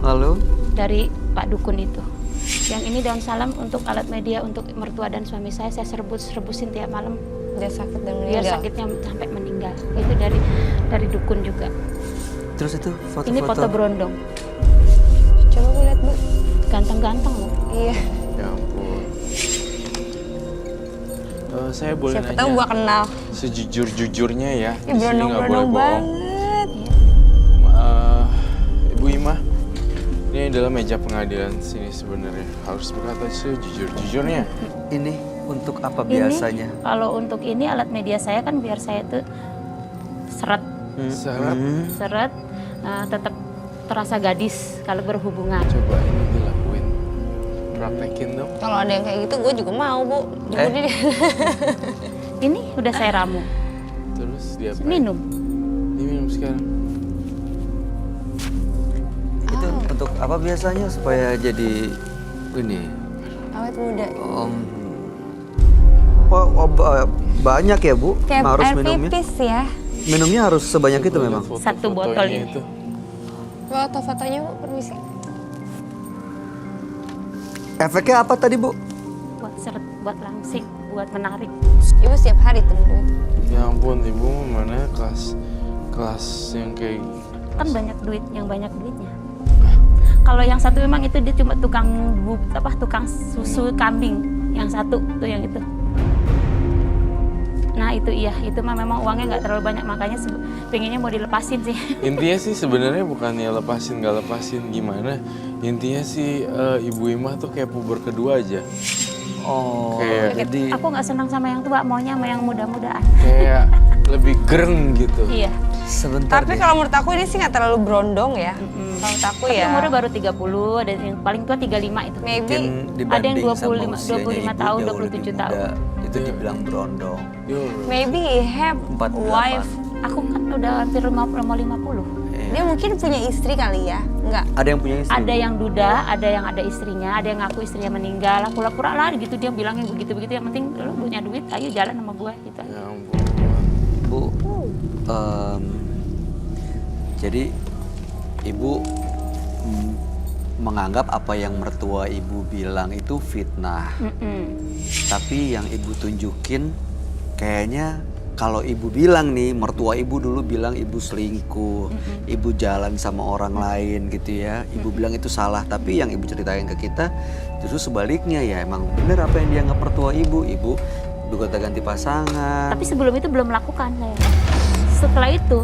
Lalu? dari Pak Dukun itu. Yang ini daun salam untuk alat media untuk mertua dan suami saya rebusin tiap malam Dia sakit dan biar meninggal. sakitnya sampai meninggal. Itu dari dukun juga. Terus itu foto-foto? Ini foto berondong, Coba gue lihat, Bu. ganteng-ganteng loh. Iya. Ya ampun. Saya boleh Siapa nanya tahu gua kenal. sejujur-jujurnya ya. Ih, Di sini nggak boleh berondong-berondong bohong. banget. Ibu Ima, ini adalah meja pengadilan sini sebenarnya. Harus berkata sejujur-jujurnya. Ini untuk apa biasanya? Ini kalau untuk ini alat media saya kan biar saya tuh seret Syarat tetap terasa gadis kalau berhubungan. coba ini dilakuin. Praktekin dong. Kalau ada yang kayak gitu gue juga mau, Bu. Jadi dia. Ini udah saya ramu. Terus dia Minum. Diminum sekarang. Itu untuk apa biasanya supaya jadi ini? Awet muda. Banyak ya Bu? Kayak harus air minumnya? pipis ya. Minumnya harus sebanyak itu Coba memang? lihat Satu foto-fotonya botol ini. itu. Foto-fotonya, Bu, permisi. Efeknya apa tadi Bu? Buat seret, buat langsing, buat menarik. Ibu setiap hari tuh minum itu. Ya ampun, ibu mana kelas yang kayak Kan banyak duit, yang banyak duitnya. Kalau yang satu memang itu dia cuma tukang susu kambing. Yang satu tuh yang itu. Nah itu iya, itu mah memang uangnya nggak terlalu banyak, makanya pengennya mau dilepasin sih. intinya sih sebenarnya bukannya lepasin nggak lepasin gimana. Intinya sih Ibu Ima tuh kayak puber kedua aja. Oh, Kayak- jadi Aku nggak senang sama yang tua, maunya sama yang muda-mudaan. Kayak lebih gereng gitu. Iya. sebentar Tapi deh. kalau menurut aku ini sih nggak terlalu berondong ya. Kalau menurut aku Tapi ya. umurnya baru 30, ada yang paling tua 35 itu. Maybe. Mungkin Ada yang dibanding 25 sama usianya 25 ibu tahun, jauh 27 lebih tahun. muda, itu dibilang berondong. Yo, Maybe he have 48. wife. Aku kan udah hampir mau 50. Dia mungkin punya istri kali ya. Enggak. Ada yang punya istri? Ada Bu? yang duda, ada yang ada istrinya, ada yang ngaku istrinya meninggal. Pura-pura lah gitu, dia bilangin begitu-begitu. Yang penting lu punya duit, ayo jalan sama gue gitu. ya ampun. Bu, jadi ibu menganggap apa yang mertua ibu bilang itu fitnah. Tapi yang ibu tunjukin kayaknya kalau ibu bilang nih, mertua ibu dulu bilang ibu selingkuh, ibu jalan sama orang lain gitu ya. Ibu bilang itu salah, tapi yang ibu ceritain ke kita justru sebaliknya ya. Emang bener apa yang dianggap mertua ibu gonta-ganti pasangan. Tapi sebelum itu belum melakukan saya. Setelah itu,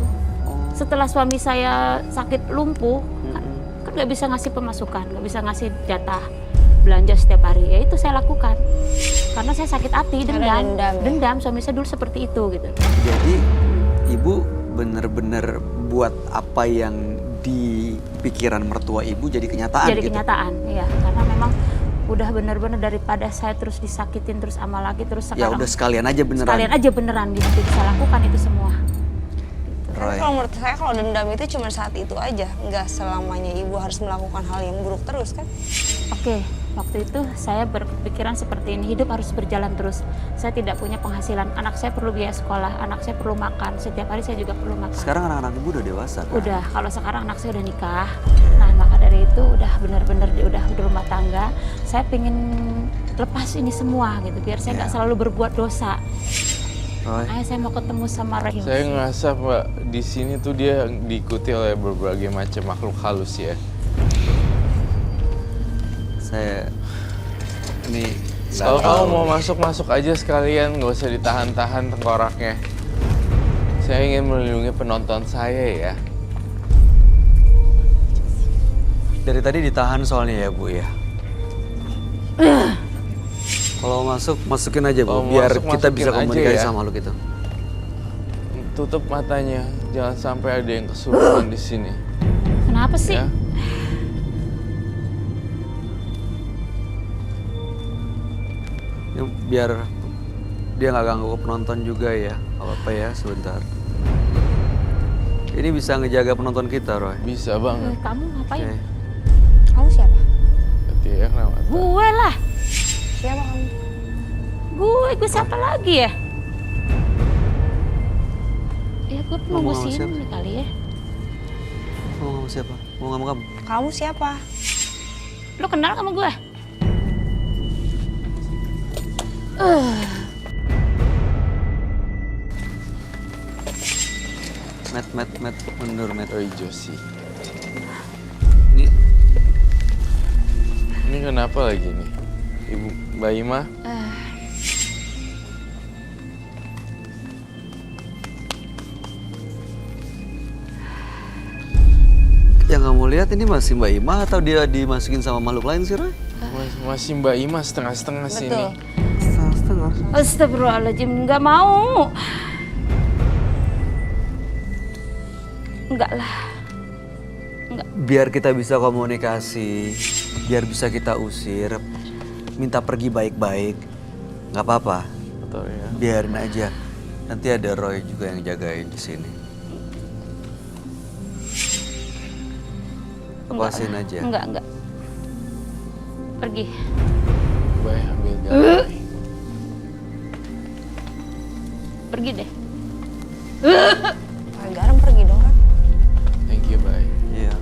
setelah suami saya sakit lumpuh, kan nggak bisa ngasih pemasukan, nggak bisa ngasih jatah belanja setiap hari. Ya itu saya lakukan. Karena saya sakit hati, Karena dendam. dendam ya? Dendam, suami saya dulu seperti itu gitu. Jadi ibu bener-bener buat apa yang di pikiran mertua ibu jadi kenyataan Jadi gitu. kenyataan, iya. Karena memang udah bener-bener daripada saya terus disakitin terus sama lagi terus Ya sekarang udah sekalian aja beneran. sekalian aja beneran gitu. Jadi saya lakukan itu semua. Tapi Roy. kalau menurut saya kalau dendam itu cuma saat itu aja, nggak selamanya ibu harus melakukan hal yang buruk terus kan? Oke, waktu itu saya berpikiran seperti ini, hidup harus berjalan terus. Saya tidak punya penghasilan, anak saya perlu biaya sekolah, anak saya perlu makan, setiap hari saya juga perlu makan. Sekarang anak-anak ibu udah dewasa kan? Udah, kalau sekarang anak saya udah nikah, nah maka dari itu udah benar-benar udah berumah tangga. Saya pengen lepas ini semua gitu, biar saya nggak selalu berbuat dosa. Roy, Ayo saya mau ketemu sama Rahim. Saya ngerasa Pak di sini tuh dia diikuti oleh berbagai macam makhluk halus ya. saya ini nggak Kalau tahu. kamu mau masuk aja sekalian, nggak usah ditahan-tahan tengkoraknya. Saya ingin melindungi penonton saya ya. Dari tadi ditahan soalnya ya Bu ya. Kalau masukin aja Bu, Kalau biar masuk, kita bisa masukin aja komunikasi ya. sama lu gitu. Tutup matanya, jangan sampai ada yang kesurupan di sini. Kenapa sih? Ya. Ya, biar dia nggak ganggu penonton juga ya. Apa ya sebentar. Ini bisa ngejaga penonton kita, Roy. Bisa banget. Kamu ngapain? Oke. Kamu siapa? Dia kenapa? Gue lah. Siapa kamu? Gue siapa lagi ya? Ya gue Ngomong penunggu sama sini siapa? kali ya. Ngomong sama siapa? Mau ngomong kamu? Kamu siapa? Lo kenal sama gue? Matt, mundur, Matt. Roy Josie. Ini Ini kenapa lagi nih? Ibu Mbak Ima? yang kamu lihat ini masih Mbak Ima atau dia dimasukin sama makhluk lain sih, Roy? Masih Mbak Ima setengah-setengah sini. Betul. Setengah. Astagfirullahaladzim, nggak mau. Enggak lah. Biar kita bisa komunikasi, biar bisa kita usir, minta pergi baik-baik, nggak apa-apa. Betul ya. Biarin aja. Nanti ada Roy juga yang jagain di sini. Lepasin aja. Enggak. Pergi. Mbak ambil garam. Pergi deh. Garam pergi dong kan? Thank you, Bay. Iya.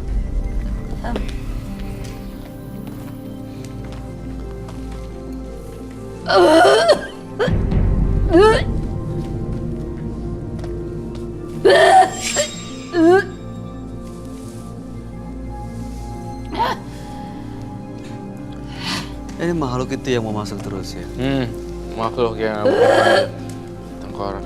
Ini makhluk itu yang mau masuk terus ya. Makhluk yang apa? Tengkorak.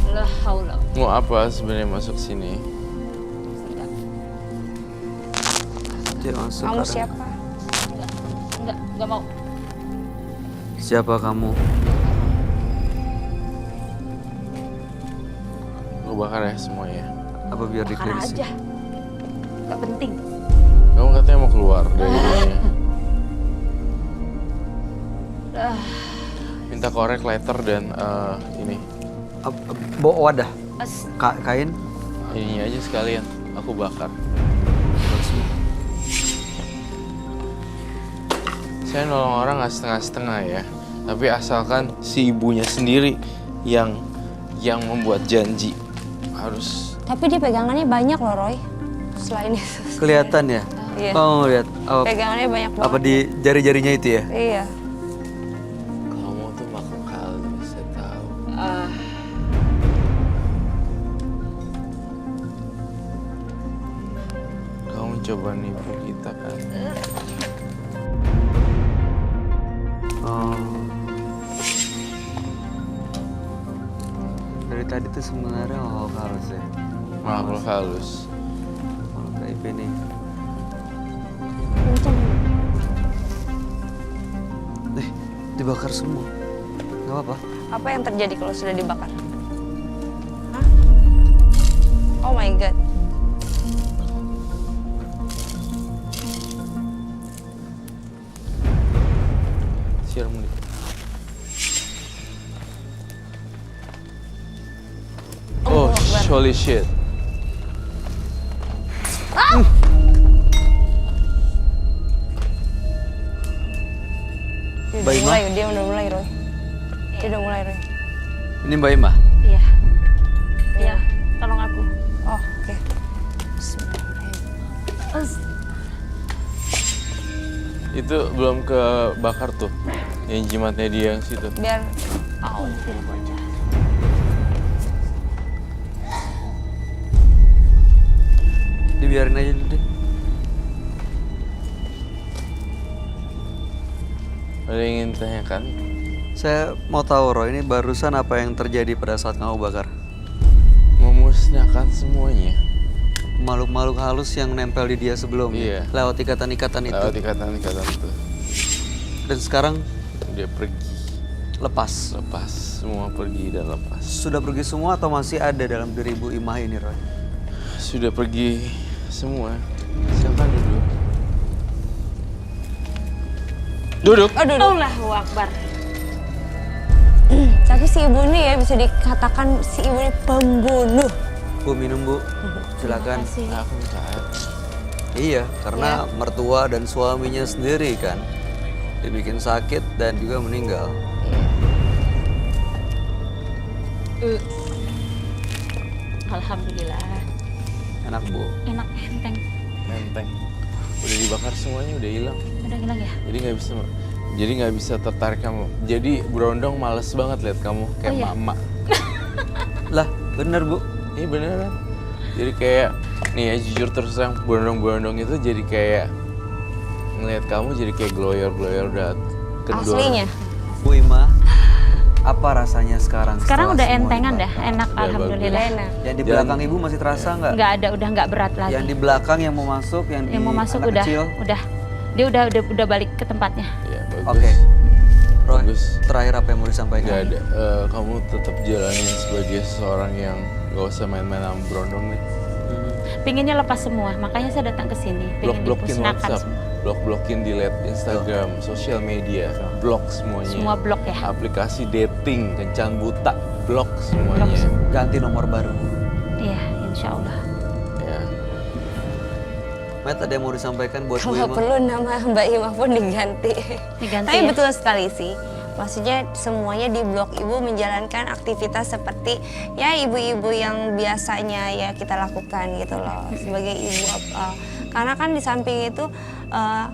La haula. Mau apa sebenarnya masuk sini? Dia masuk. Kamu karena- siapa? Enggak mau. Siapa kamu? Gue bakar ya semuanya. Apa biar Bakar dikeluarin sih? aja. Enggak penting. Kamu katanya mau keluar dari dunia. Minta korek, lighter, dan ini. Bawa wadah. As Kain. Ininya aja sekalian. Aku bakar. Saya nolong orang nggak setengah-setengah ya. Tapi asalkan si ibunya sendiri yang membuat janji harus. Tapi dia pegangannya banyak loh, Roy. Selain itu. Kelihatan ya? Iya. Oh, lihat. Oh, Pegangannya banyak banget. apa di jari-jarinya itu ya? Iya. Kamu tuh makhluk halus, saya tahu. Kamu coba nipu kita kan? Oh. Dari tadi tuh sebenarnya makhluk halus ya. Makhluk halus. Makhluk gaib ini. Dibakar semua. Gak apa-apa. Apa yang terjadi kalau sudah dibakar? Hah? Oh my god. Siram nih. Oh, holy shit. Dia udah mulai, Roy. Dia udah mulai, Roy. Ini Mbak Ima. Iya. Iya, tolong aku. Oh, oke. Itu belum kebakar tuh. Yang jimatnya dia yang situ. Biar Tidak bocah. Dibiarin aja dulu deh. Ada yang ingin tanyakan? Saya mau tahu Roy, ini barusan apa yang terjadi pada saat kamu bakar? Memusnahkan semuanya. Makhluk-makhluk halus yang nempel di dia sebelumnya. Iya. Lewat ikatan-ikatan itu. Lewat ikatan-ikatan itu. Dan sekarang Dia pergi. lepas. Lepas. Semua pergi dan lepas. Sudah pergi semua atau masih ada dalam diri Ibu Imah ini, Roy? Sudah pergi semua. Silakan duduk. Duduk. Allahu Akbar. tapi si ibu ini ya bisa dikatakan si ibu ini pembunuh. Bu, minum Bu. Silakan. Aku minta air. Iya, karena mertua dan suaminya sendiri kan dibikin sakit dan juga meninggal. Alhamdulillah. Enak Bu. Enak, enteng. Menteng. Udah dibakar semuanya, udah hilang. Udah hilang ya? Jadi nggak bisa tertarik kamu. Jadi Berondong males banget lihat kamu kayak Oh, iya? mama. Lah, bener Bu. Iya beneran. Jadi kayak nih ya jujur terus terang Berondong itu jadi kayak ngelihat kamu jadi kayak gloyor udah kendor. Aslinya. Bu Ima, apa rasanya sekarang? Sekarang setelah udah semua entengan dah, dibakar? enak Udah alhamdulillah. Enak. Yang di belakang Ibu masih terasa nggak? Nggak ada, udah nggak berat lagi. Yang di belakang yang mau masuk, yang di Yang mau masuk anak udah, kecil? dia udah balik ke tempatnya. Ya bagus. Oke. Roy, Bagus. terakhir apa yang mau disampaikan? Gak ada. Kamu tetap jalanin sebagai seseorang yang gak usah main-main sama Berondong nih. Pinginnya lepas semua, makanya saya datang ke sini. Pengen Blok-blokin dimusnahkan WhatsApp, semua. blok-blokin delete Instagram, sosial media, blok semuanya. Semua blok ya. Aplikasi dating, kencan buta, blok semuanya. Ganti nomor baru. Iya, insya Allah. Ya. Matt, ada yang mau disampaikan buat Bu Kalau Ima? perlu nama Mbak Ima pun diganti. Diganti Tapi ya? betul sekali sih. Maksudnya semuanya di blog Ibu menjalankan aktivitas seperti ya ibu-ibu yang biasanya ya kita lakukan gitu loh sebagai ibu. Karena kan di samping itu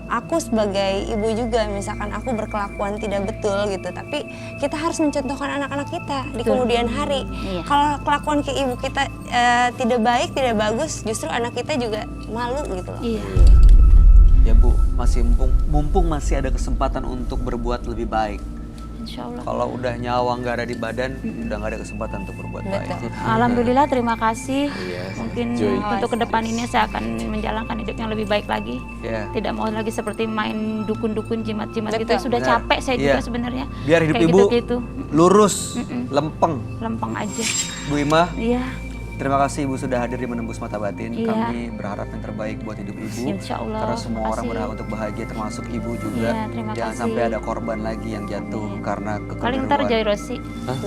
aku sebagai ibu juga misalkan aku berkelakuan tidak betul gitu, tapi kita harus mencontohkan anak-anak kita di Betul. kemudian hari. Iya. Kalau kelakuan ke ibu kita tidak baik, tidak bagus, justru anak kita juga malu gitu loh. Iya. Ya Bu, masih mumpung masih ada kesempatan untuk berbuat lebih baik. Insya Allah. Kalau udah nyawa nggak ada di badan, udah nggak ada kesempatan untuk berbuat baik. Betul. Alhamdulillah, terima kasih. Iya, Mungkin Joy. untuk ke depan ini saya akan menjalankan hidup yang lebih baik lagi. Ya. Tidak mau lagi seperti main dukun-dukun, jimat-jimat gitu. Betul. Sudah Benar. capek saya juga Iya. sebenarnya. Biar hidup Kayak Ibu gitu-gitu. lurus, lempeng. Lempeng aja. Bu Ima, Iya, terima kasih Ibu sudah hadir di Menembus Mata Batin. Iya. Kami berharap yang terbaik buat hidup Ibu. Insya Allah. Karena semua Terima orang kasih. berhak untuk bahagia, termasuk Ibu juga. Iya, terima Jangan kasih. sampai ada korban lagi yang jatuh karena paling ntar kekeliruan. Joy Rossi.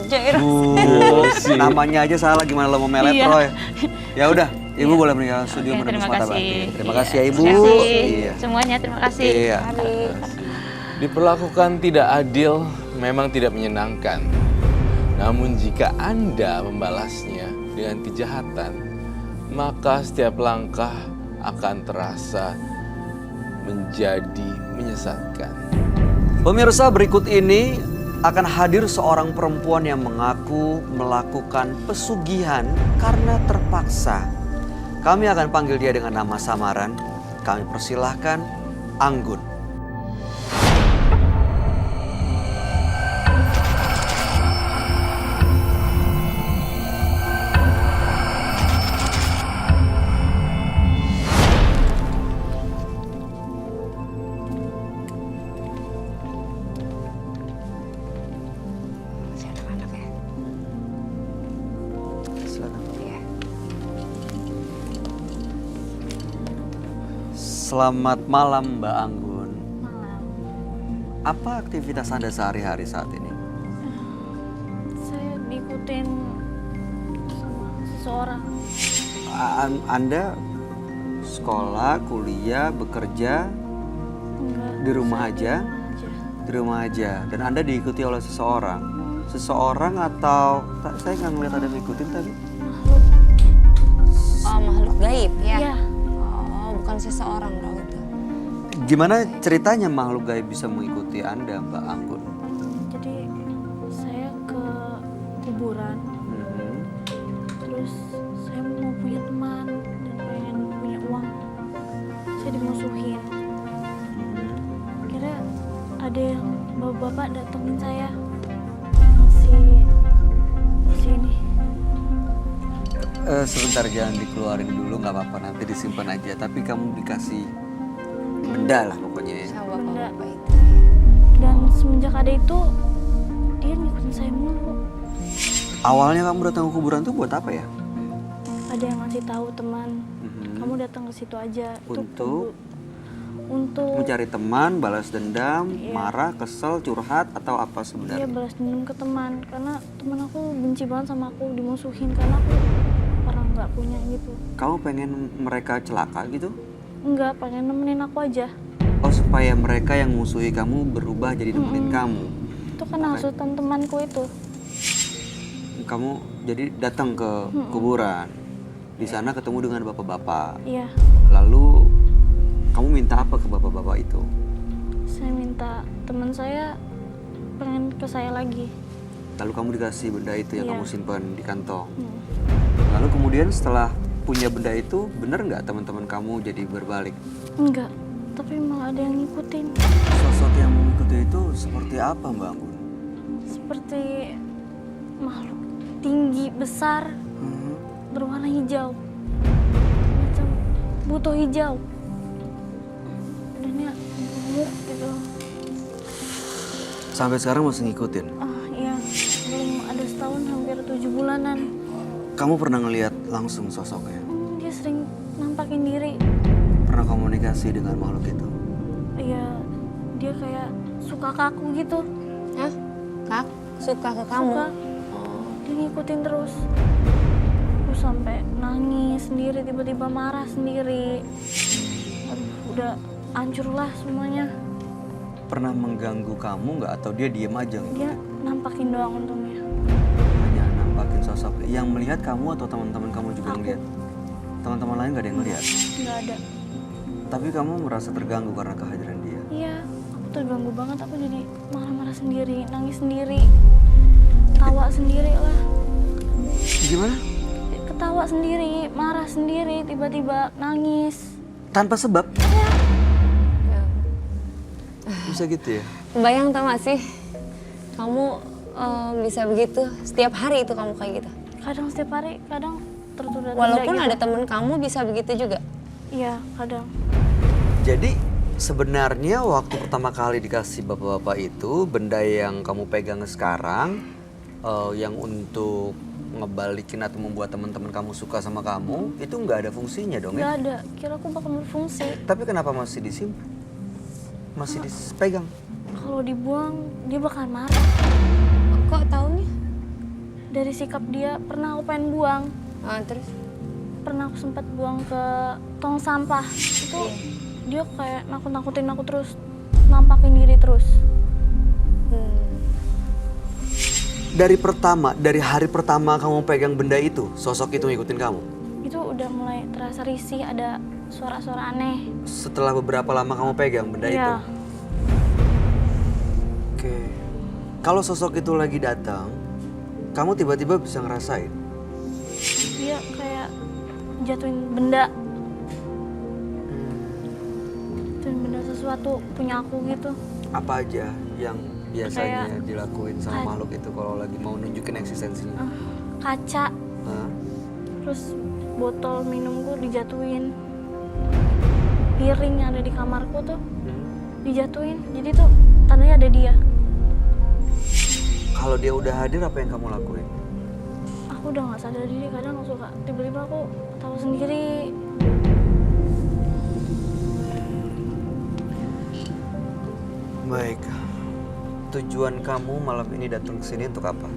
Jairah. Joy. Namanya aja salah, gimana lo mau melet Iya. Roy? Ya udah, Ibu boleh meninggalkan studio Oke, Menembus terima Mata kasih. Batin. Terima Iya, kasih ya Ibu. Terima kasih. Iya. Semuanya terima kasih. Iya. Diperlakukan tidak adil memang tidak menyenangkan. Namun jika Anda membalasnya dengan kejahatan, maka setiap langkah akan terasa menjadi menyesatkan. Pemirsa, berikut ini akan hadir seorang perempuan yang mengaku melakukan pesugihan karena terpaksa. Kami akan panggil dia dengan nama samaran. Kami persilahkan Anggun. Masih anak-anak ya. Silakan. Iya. Selamat malam Mbak Anggun. Malam. Apa aktivitas Anda sehari-hari saat ini? Saya diikutin sama seseorang. Anda sekolah, kuliah, bekerja Enggak. di rumah saya aja? Di rumah aja. Di rumah aja. Dan Anda diikuti oleh seseorang. Seseorang atau saya nggak ngeliat ada yang ngikutin tadi. Makhluk. Oh, makhluk gaib ya? Iya. Oh, bukan seseorang dong itu. Gimana ceritanya makhluk gaib bisa mengikuti Anda, Mbak Anggun? Jadi saya ke kuburan. Terus saya mau punya teman dan pengen punya uang. Saya dimusuhin. Kira ada yang bapak-bapak datengin saya. Masih ini. Sebentar, jangan dikeluarin dulu, nggak apa-apa, nanti disimpan aja. Tapi kamu dikasih benda lah pokoknya ya. Sama bapak-bapak itu. Dan semenjak ada itu dia ngikutin saya mulu. Awalnya kamu datang ke kuburan tuh buat apa ya? Ada yang ngasih tahu teman, Mhm. kamu datang ke situ aja. Itu Untuk? untuk Mencari teman, balas dendam, Iya. marah, kesel, curhat, atau apa dia sebenarnya? balas dendam ke teman karena teman aku benci banget sama aku, dimusuhin karena aku orang nggak punya gitu. Kamu pengen mereka celaka gitu? Enggak, pengen nemenin aku aja. Oh, supaya mereka yang musuhi kamu berubah jadi nemenin kamu. Itu kan hasutan temanku itu. Kamu jadi datang ke kuburan. Di sana ketemu dengan bapak-bapak. Iya, Lalu kamu minta apa ke bapak-bapak itu? saya minta teman saya pengen ke saya lagi. Lalu kamu dikasih benda itu yang Iya. kamu simpan di kantong. Lalu kemudian setelah punya benda itu, benar nggak teman-teman kamu jadi berbalik? Enggak, tapi malah ada yang ngikutin. Sosok yang mengikuti itu seperti apa, Mbak Anggun? Seperti makhluk tinggi, besar, berwarna hijau. Macam butuh hijau. Dan ya gemuk gitu. Sampai sekarang masih ngikutin. Iya, belum ada setahun, hampir 7 bulanan. Kamu pernah ngelihat langsung sosoknya? Dia sering nampakin diri. Pernah komunikasi dengan makhluk itu? Iya, dia kayak suka ke aku gitu. Hah? Kak, suka ke kamu? Suka. Dia ngikutin terus. Aku sampai nangis sendiri, tiba-tiba marah sendiri. Aduh, udah hancur lah semuanya. Pernah mengganggu kamu nggak atau dia diem aja ngikutin? Dia nampakin doang untungnya. Hanya nampakin sosok. Yang melihat kamu atau teman-teman kamu juga Aku. ngelihat? Teman-teman lain nggak ada yang ngelihat? Nggak ada. Tapi kamu merasa terganggu karena kehadiran dia? Iya, aku terganggu banget. Aku jadi marah-marah sendiri, nangis sendiri, tawa sendiri lah. Gimana? Ketawa sendiri, marah sendiri, tiba-tiba nangis. Tanpa sebab? Ya. Bisa gitu ya? Kebayang tau gak sih? Kamu bisa begitu, setiap hari itu kamu kayak gitu? Kadang setiap hari, kadang tertunda-tunda Walaupun gitu. ada temen kamu bisa begitu juga? Iya, kadang. Jadi sebenarnya waktu pertama kali dikasih bapak-bapak itu, benda yang kamu pegang sekarang, yang untuk ngebalikin atau membuat teman-teman kamu suka sama kamu, itu nggak ada fungsinya dong Nggak ya? ada, kira aku bakal berfungsi. Tapi kenapa masih disimpan? Masih dipegang? Kalau dibuang, dia bakal marah. Kok taunya? Dari sikap dia, pernah aku pengen buang. Terus? Pernah aku sempat buang ke tong sampah. Itu dia kayak nakut-nakutin aku terus, nampakin diri terus. Dari hari pertama kamu pegang benda itu, sosok itu ngikutin kamu? Itu udah mulai terasa risih, ada suara-suara aneh. Setelah beberapa lama kamu pegang benda itu? Iya. Oke. Kalau sosok itu lagi datang, kamu tiba-tiba bisa ngerasain? Dia kayak jatuhin benda. Jatuhin benda sesuatu punya aku gitu. Apa aja yang biasanya Kayak- dilakuin sama makhluk itu kalau lagi mau nunjukin eksistensinya? Kaca, Hah? terus botol minumku dijatuhin. Piring yang ada di kamarku tuh dijatuhin. Jadi tuh tandanya ada dia. Kalau dia udah hadir, apa yang kamu lakuin? Aku udah nggak sadar diri, kadang suka tiba-tiba aku tahu sendiri. Baik. Tujuan kamu malam ini datang ke sini untuk apa?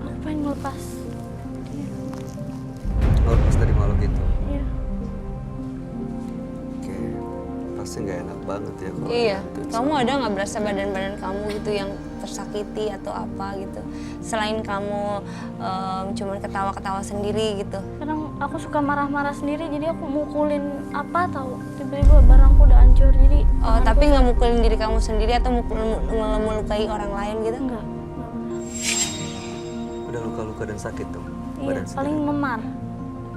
Aku pengen ngelepas. Lepas dari makhluk itu. Iya. Oke. Pasti nggak enak banget ya kalau Iya, digituin kamu sama- ada nggak berasa badan-badan kamu gitu yang tersakiti atau apa gitu? Selain kamu cuman ketawa-ketawa sendiri gitu. Kadang aku suka marah-marah sendiri, jadi aku mukulin apa tahu. Tiba-tiba barangku udah hancur, jadi Oh, tanganku tapi nggak mukulin diri kamu sendiri atau melukai orang lain gitu? enggak. Udah luka-luka dan sakit tuh. Iya, badan paling sendiri. memar.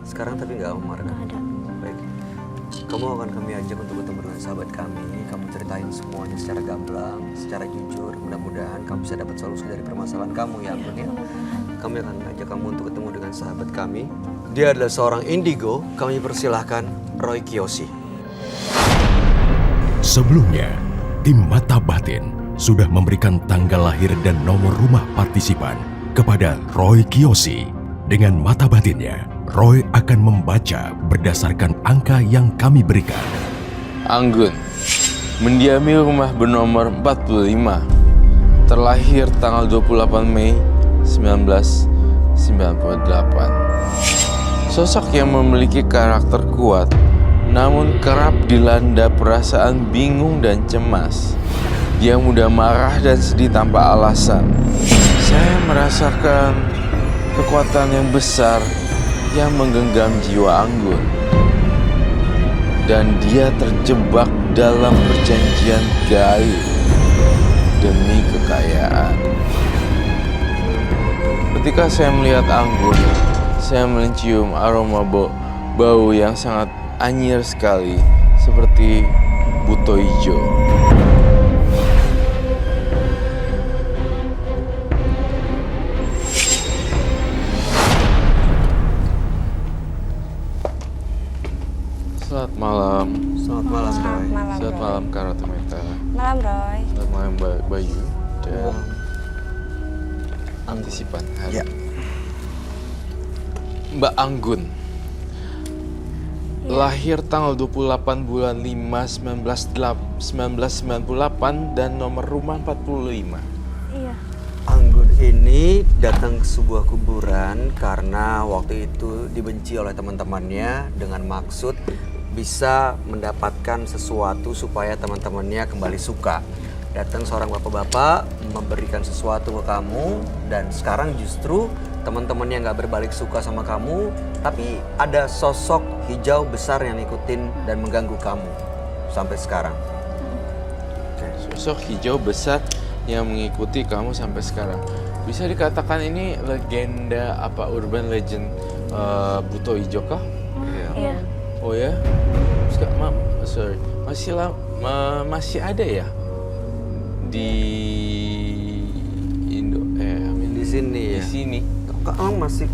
Sekarang tapi nggak memar kan? Nggak ada. Baik. Kamu akan kami ajak untuk ketemu dengan sahabat kami. Kamu ceritain semuanya secara gamblang, secara jujur. Mudah-mudahan kamu bisa dapat solusi dari permasalahan kamu ya, Anggun ya. Kami akan ajak kamu untuk ketemu dengan sahabat kami. Dia adalah seorang indigo. Kami persilahkan Roy Kiyoshi. Sebelumnya, tim Mata Batin sudah memberikan tanggal lahir dan nomor rumah partisipan kepada Roy Kiyoshi. Dengan mata batinnya, Roy akan membaca berdasarkan angka yang kami berikan. Anggun, mendiami rumah bernomor 45, terlahir tanggal 28 Mei 1998. Sosok yang memiliki karakter kuat namun kerap dilanda perasaan bingung dan cemas. Dia mudah marah dan sedih tanpa alasan. Saya merasakan kekuatan yang besar yang menggenggam jiwa Anggun. Dan dia terjebak dalam perjanjian gaib demi kekayaan. Ketika saya melihat Anggun, saya mencium aroma bau yang sangat anyir sekali, seperti buto hijau. Selamat malam. Selamat malam, Roy. Malam, Selamat Roy. malam, Kak Ratu Meta. Malam, Roy. Selamat malam, Bayu. Dan antisipan hari. Ya. Mbak Anggun. Lahir tanggal 28 bulan 5 1998 dan nomor rumah 45. Iya. Anggun ini datang ke sebuah kuburan karena waktu itu dibenci oleh teman-temannya dengan maksud bisa mendapatkan sesuatu supaya teman-temannya kembali suka. Datang seorang bapak-bapak memberikan sesuatu ke kamu dan sekarang justru teman-temannya nggak berbalik suka sama kamu, tapi ada sosok hijau besar yang ngikutin dan mengganggu kamu sampai sekarang. Sosok hijau besar yang mengikuti kamu sampai sekarang. Bisa dikatakan ini legenda apa urban legend buto hijau kah? Iya. Oh ya? Sorry. Masih ada ya di Indo Di sini di ya. sini. Kamu masih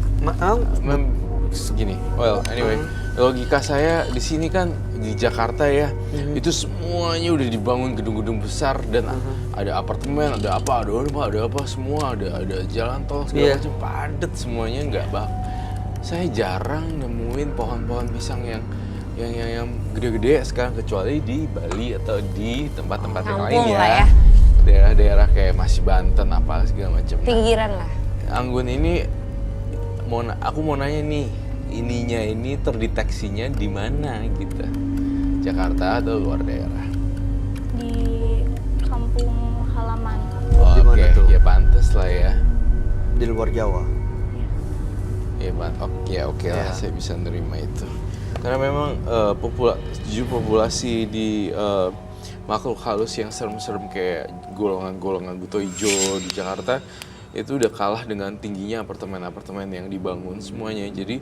Segini. Well, anyway, logika saya di sini kan di Jakarta ya, itu semuanya udah dibangun gedung-gedung besar dan ada apartemen, ada apa, ada apa, semua ada jalan tol segala macam padat semuanya nggak Saya jarang nemuin pohon-pohon pisang yang gede-gede sekarang kecuali di Bali atau di tempat-tempat yang lain Kampung lah ya. ya. Daerah-daerah kayak masih Banten apa segala macam. Pinggiran lah. Anggun ini aku mau nanya nih, ininya ini terdeteksinya di mana gitu? Jakarta atau luar daerah? Di kampung halaman. Oh, Di mana oke, tuh? ya pantas lah ya. di luar Jawa. Ya, oke lah, Ya. saya bisa nerima itu. Karena memang populasi di makhluk halus yang serem-serem kayak golongan-golongan buto hijau di Jakarta itu udah kalah dengan tingginya apartemen-apartemen yang dibangun semuanya. Jadi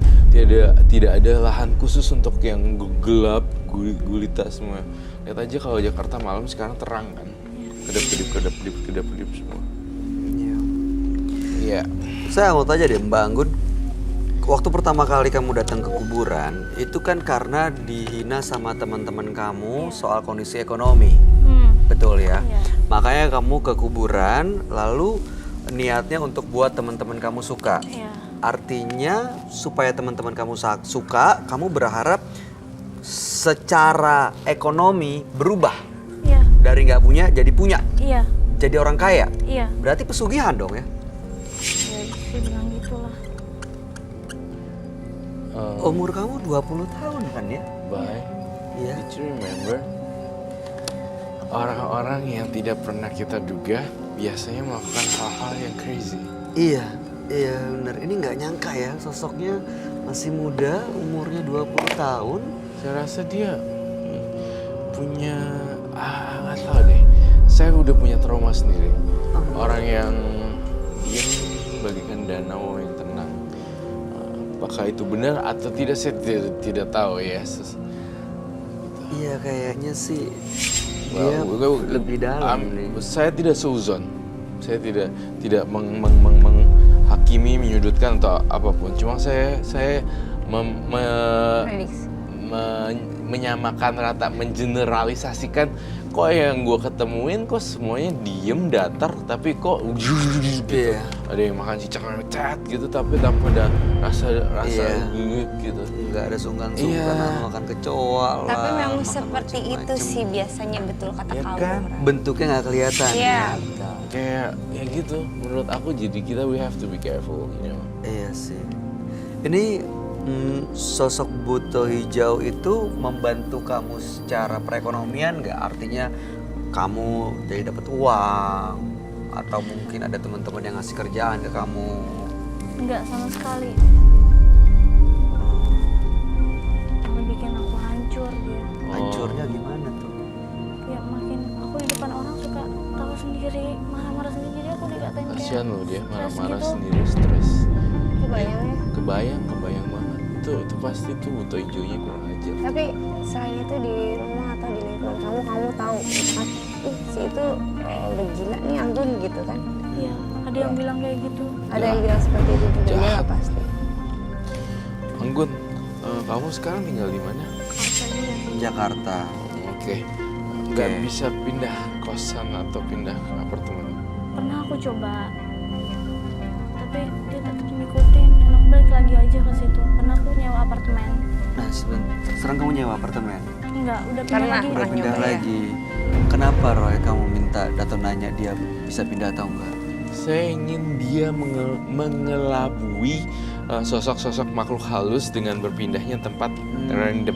tidak ada lahan khusus untuk yang gelap, gulita semua. Lihat aja kalau Jakarta malam sekarang terang kan. Kedap-kedip semua. Iya. Saya mau tanya deh Mbak Anggun, waktu pertama kali kamu datang ke kuburan, itu kan karena dihina sama teman-teman kamu soal kondisi ekonomi. Betul ya? Iya. Makanya kamu ke kuburan, lalu niatnya untuk buat teman-teman kamu suka. Iya. Artinya supaya teman-teman kamu suka, kamu berharap secara ekonomi berubah. Iya. Dari nggak punya jadi punya, Iya. jadi orang kaya. Iya. Berarti pesugihan dong ya? Ya, dibilang gitulah. Umur kamu 20 tahun kan ya? Bye. Iya. Did you remember? Orang-orang yang tidak pernah kita duga biasanya melakukan hal-hal yang crazy. Iya benar. Ini nggak nyangka ya sosoknya masih muda, umurnya 20 tahun. Saya rasa dia punya, nggak tahu deh. Saya udah punya trauma sendiri. Orang yang diam bagikan danau yang tenang. Apakah itu benar atau tidak saya tidak tahu ya. Iya kayaknya sih dia lebih dalam nih. Saya tidak seuzon. Saya tidak menghakimi, menyudutkan atau apapun. Cuma saya menyamakan rata, mengeneralisasikan kok yang gue ketemuin kok semuanya diem datar tapi kok gitu. Iya. Ada yang makan cicak cat gitu tapi tanpa ada rasa Iya. gitu. Nggak ada sungkan-sungkan, Iya. makan kecoa lah. Tapi memang makan seperti itu macem-macem. sih biasanya, betul kata Ya kamu. kan? Ran. Bentuknya nggak kelihatan. Iya. Kayak ya gitu menurut aku, jadi kita we have to be careful, you know. Iya sih. Ini Sosok buto hijau itu membantu kamu secara perekonomian nggak? Artinya kamu jadi dapat uang atau mungkin ada teman-teman yang ngasih kerjaan ke kamu? Enggak sama sekali. Malah bikin aku hancur dia. Hancurnya gimana tuh? Ya makin aku di depan orang suka tahu sendiri, marah-marah sendiri, jadi aku dikatain kayak Kasihan loh dia stres marah-marah gitu. sendiri, stres. Kebayang ya. Kebayang banget. Itu pasti tuh buto hijaunya kurang ajar. Tapi selain itu di rumah atau di lingkungan kamu tahu gitu kan, si itu udah gila nih Anggun gitu kan. Iya, ada yang bilang kayak gitu. Ada yang bilang seperti itu juga, dia Jahat. nggak pasti. Anggun, kamu sekarang tinggal di mana? Jakarta. Oke. Nggak Oke. bisa pindah kosan atau pindah ke apartemen? Pernah aku coba, tapi dia tetap ngikutin dan aku balik lagi aja ke situ. Pernah aku nyewa apartemen. Nah, sekarang kamu nyewa apartemen? Enggak, udah pindah Karena lagi. Udah Pernah pindah nyoba ya? lagi. Kenapa Roy kamu minta atau nanya dia bisa pindah atau enggak? Saya ingin dia mengelabui sosok-sosok makhluk halus dengan berpindahnya tempat random.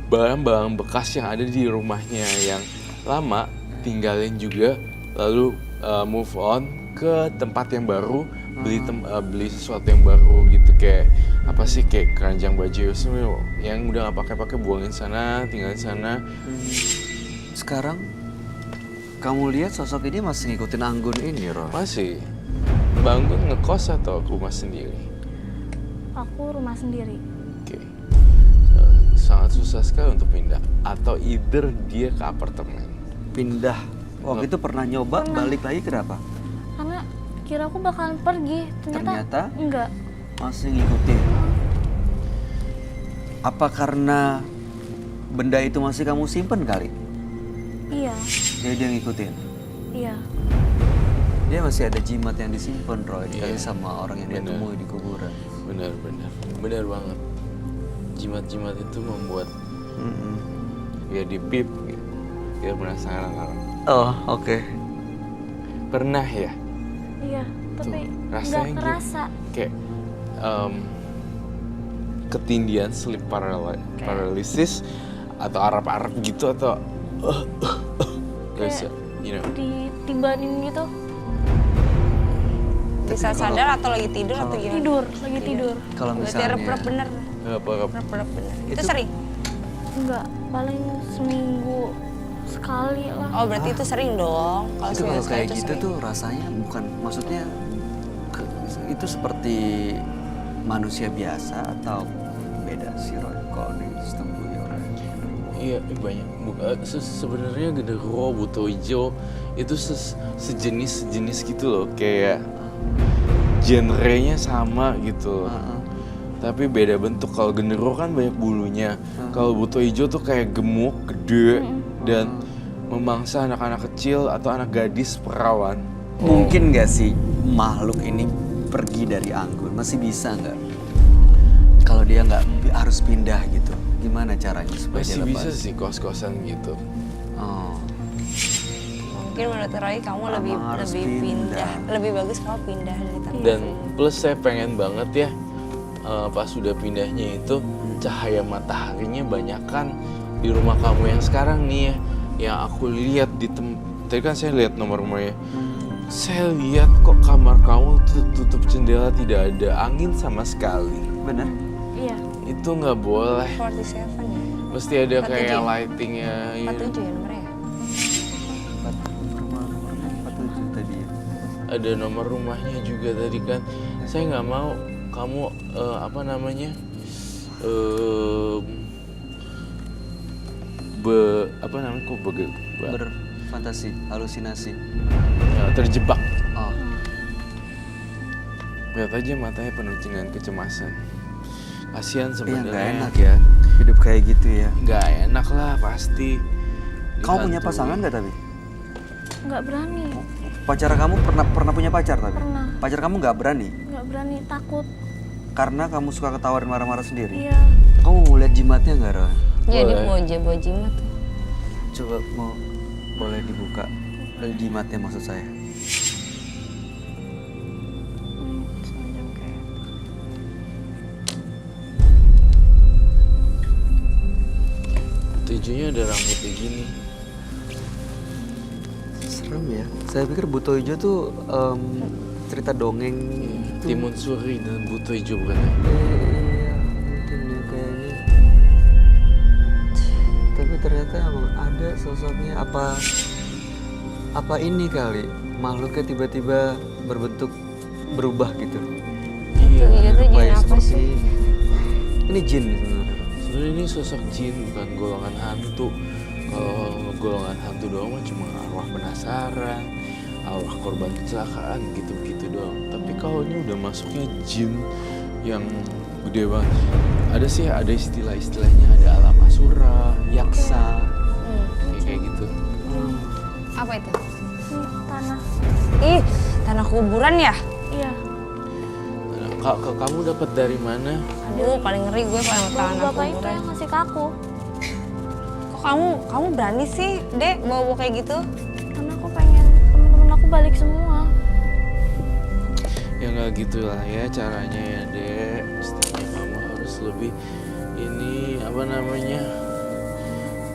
Barang-barang bekas yang ada di rumahnya yang lama tinggalin juga, lalu move on ke tempat yang baru, beli sesuatu yang baru gitu, kayak apa sih, kayak keranjang baju semua yang udah nggak pakai buangin sana, tinggalin sana. Sekarang kamu lihat sosok ini masih ngikutin Anggun ini, Roy? Masih bangun ngekos atau rumah sendiri? Aku rumah sendiri. Oke. Sangat susah sekali untuk pindah, atau either dia ke apartemen. Pindah. Waktu itu pernah nyoba, Pernah. balik lagi kenapa? Karena kira aku bakalan pergi, Ternyata? enggak. Masih ngikutin. Apa karena benda itu masih kamu simpen kali? Iya, Jadi dia ngikutin. iya. Dia masih ada jimat yang disimpan, Roy, dikasih Iya. sama orang yang dia Benar. temui di kuburan. Benar banget. Jimat-jimat itu membuat Mm-mm. ya dipip gitu. Dia penasaran orang. Oh, oke. Pernah ya Iya, tapi rasanya nggak kerasa. kayak ketindihan sleep paralysis atau arap-arap gitu, atau Kayak you know. ditibanin gitu. Bisa sadar atau lagi tidur atau gimana? Tidur, lagi tidur. Kalau Berarti misalnya rep-rep bener. Apa Rep-rep bener. Itu Itu- sering? Enggak, paling seminggu sekali lah. Oh berarti itu sering dong. Kalau itu seminggu kalau sekali kayak itu gitu sering. tuh rasanya bukan, maksudnya itu seperti manusia biasa atau beda sih, Roy? Kalau di sistem gue orang. Iya, banyak. Sebenarnya genderuwo, buto hijau itu sejenis gitu loh, kayak genrenya sama gitu. Tapi beda bentuk. Kalau genderuwo kan banyak bulunya. Kalau buto hijau tuh kayak gemuk, gede, dan memangsa anak-anak kecil atau anak gadis perawan. Mungkin nggak sih makhluk ini pergi dari Anggun? Masih bisa nggak? Kalau dia nggak harus pindah gitu, gimana caranya supaya Masih dia lepas? bisa sih kos-kosan gitu. Oh, Mungkin menurut Roy kamu lebih harus lebih pindah. pindah. Lebih bagus kalau pindah dari tempat. Dan plus saya pengen banget ya, pas sudah pindahnya itu cahaya mataharinya banyakan di rumah kamu yang sekarang nih ya. Yang aku lihat tadi kan saya lihat nomor rumahnya. Saya lihat kok kamar kamu tutup jendela, tidak ada angin sama sekali. bener? Iya, Itu nggak boleh. 47 ya. Mesti ada 47. kayak lightingnya. Ya. 47 ya nomornya ya? Rumah 47 tadi. Ada nomor rumahnya juga tadi kan. Saya nggak mau kamu apa namanya kok Berfantasi, halusinasi. terjebak. Oh, Lihat aja matanya penuh dengan kecemasan. Kasihan iya sebenarnya. nggak enak ya hidup kayak gitu ya. Nggak enak lah pasti. Kamu punya Dihantui. pasangan nggak tapi? nggak berani, Pacar kamu pernah punya pacar tapi? Pernah. Pacar kamu nggak berani nggak berani, takut. karena kamu suka ketawa dan marah-marah sendiri. Iya, Kamu mau lihat jimatnya nggak, Roy? Iya dia Boleh. bawa jimat. Coba boleh dibuka jimatnya maksud saya. semacam kayak hijaunya ada rambutnya gini. Serem ya. Saya pikir Buto Ijo tuh cerita dongeng gitu. Timun Suri dan Buto Ijo bukan ya? Iya, mungkin ya kayaknya. Tapi ternyata emang ada sosoknya. Apa ini kali makhluknya tiba-tiba berubah gitu. Iya tuh Rupa jin yang apa seperti sih? ini jin sebenarnya. Sebenarnya ini sosok jin bukan golongan hantu. Kalau golongan hantu doang mah cuma arwah penasaran, arwah korban kecelakaan gitu-gitu doang. Tapi kalau ini udah masuknya jin yang gede banget. Ada istilah-istilahnya, ada alam asura, yaksa, kayak gitu. Apa itu? Tanah. Ih, tanah kuburan ya? Iya. Kamu dapat dari mana? Aduh, paling ngeri gue kalau Bapak tanah bapak itu kuburan. yang ngasih ke aku. Kok kamu berani sih, Dek, bawa kayak gitu? Karena aku pengen temen-temen aku balik semua. Ya nggak gitulah ya caranya ya Dek. Mestinya kamu harus lebih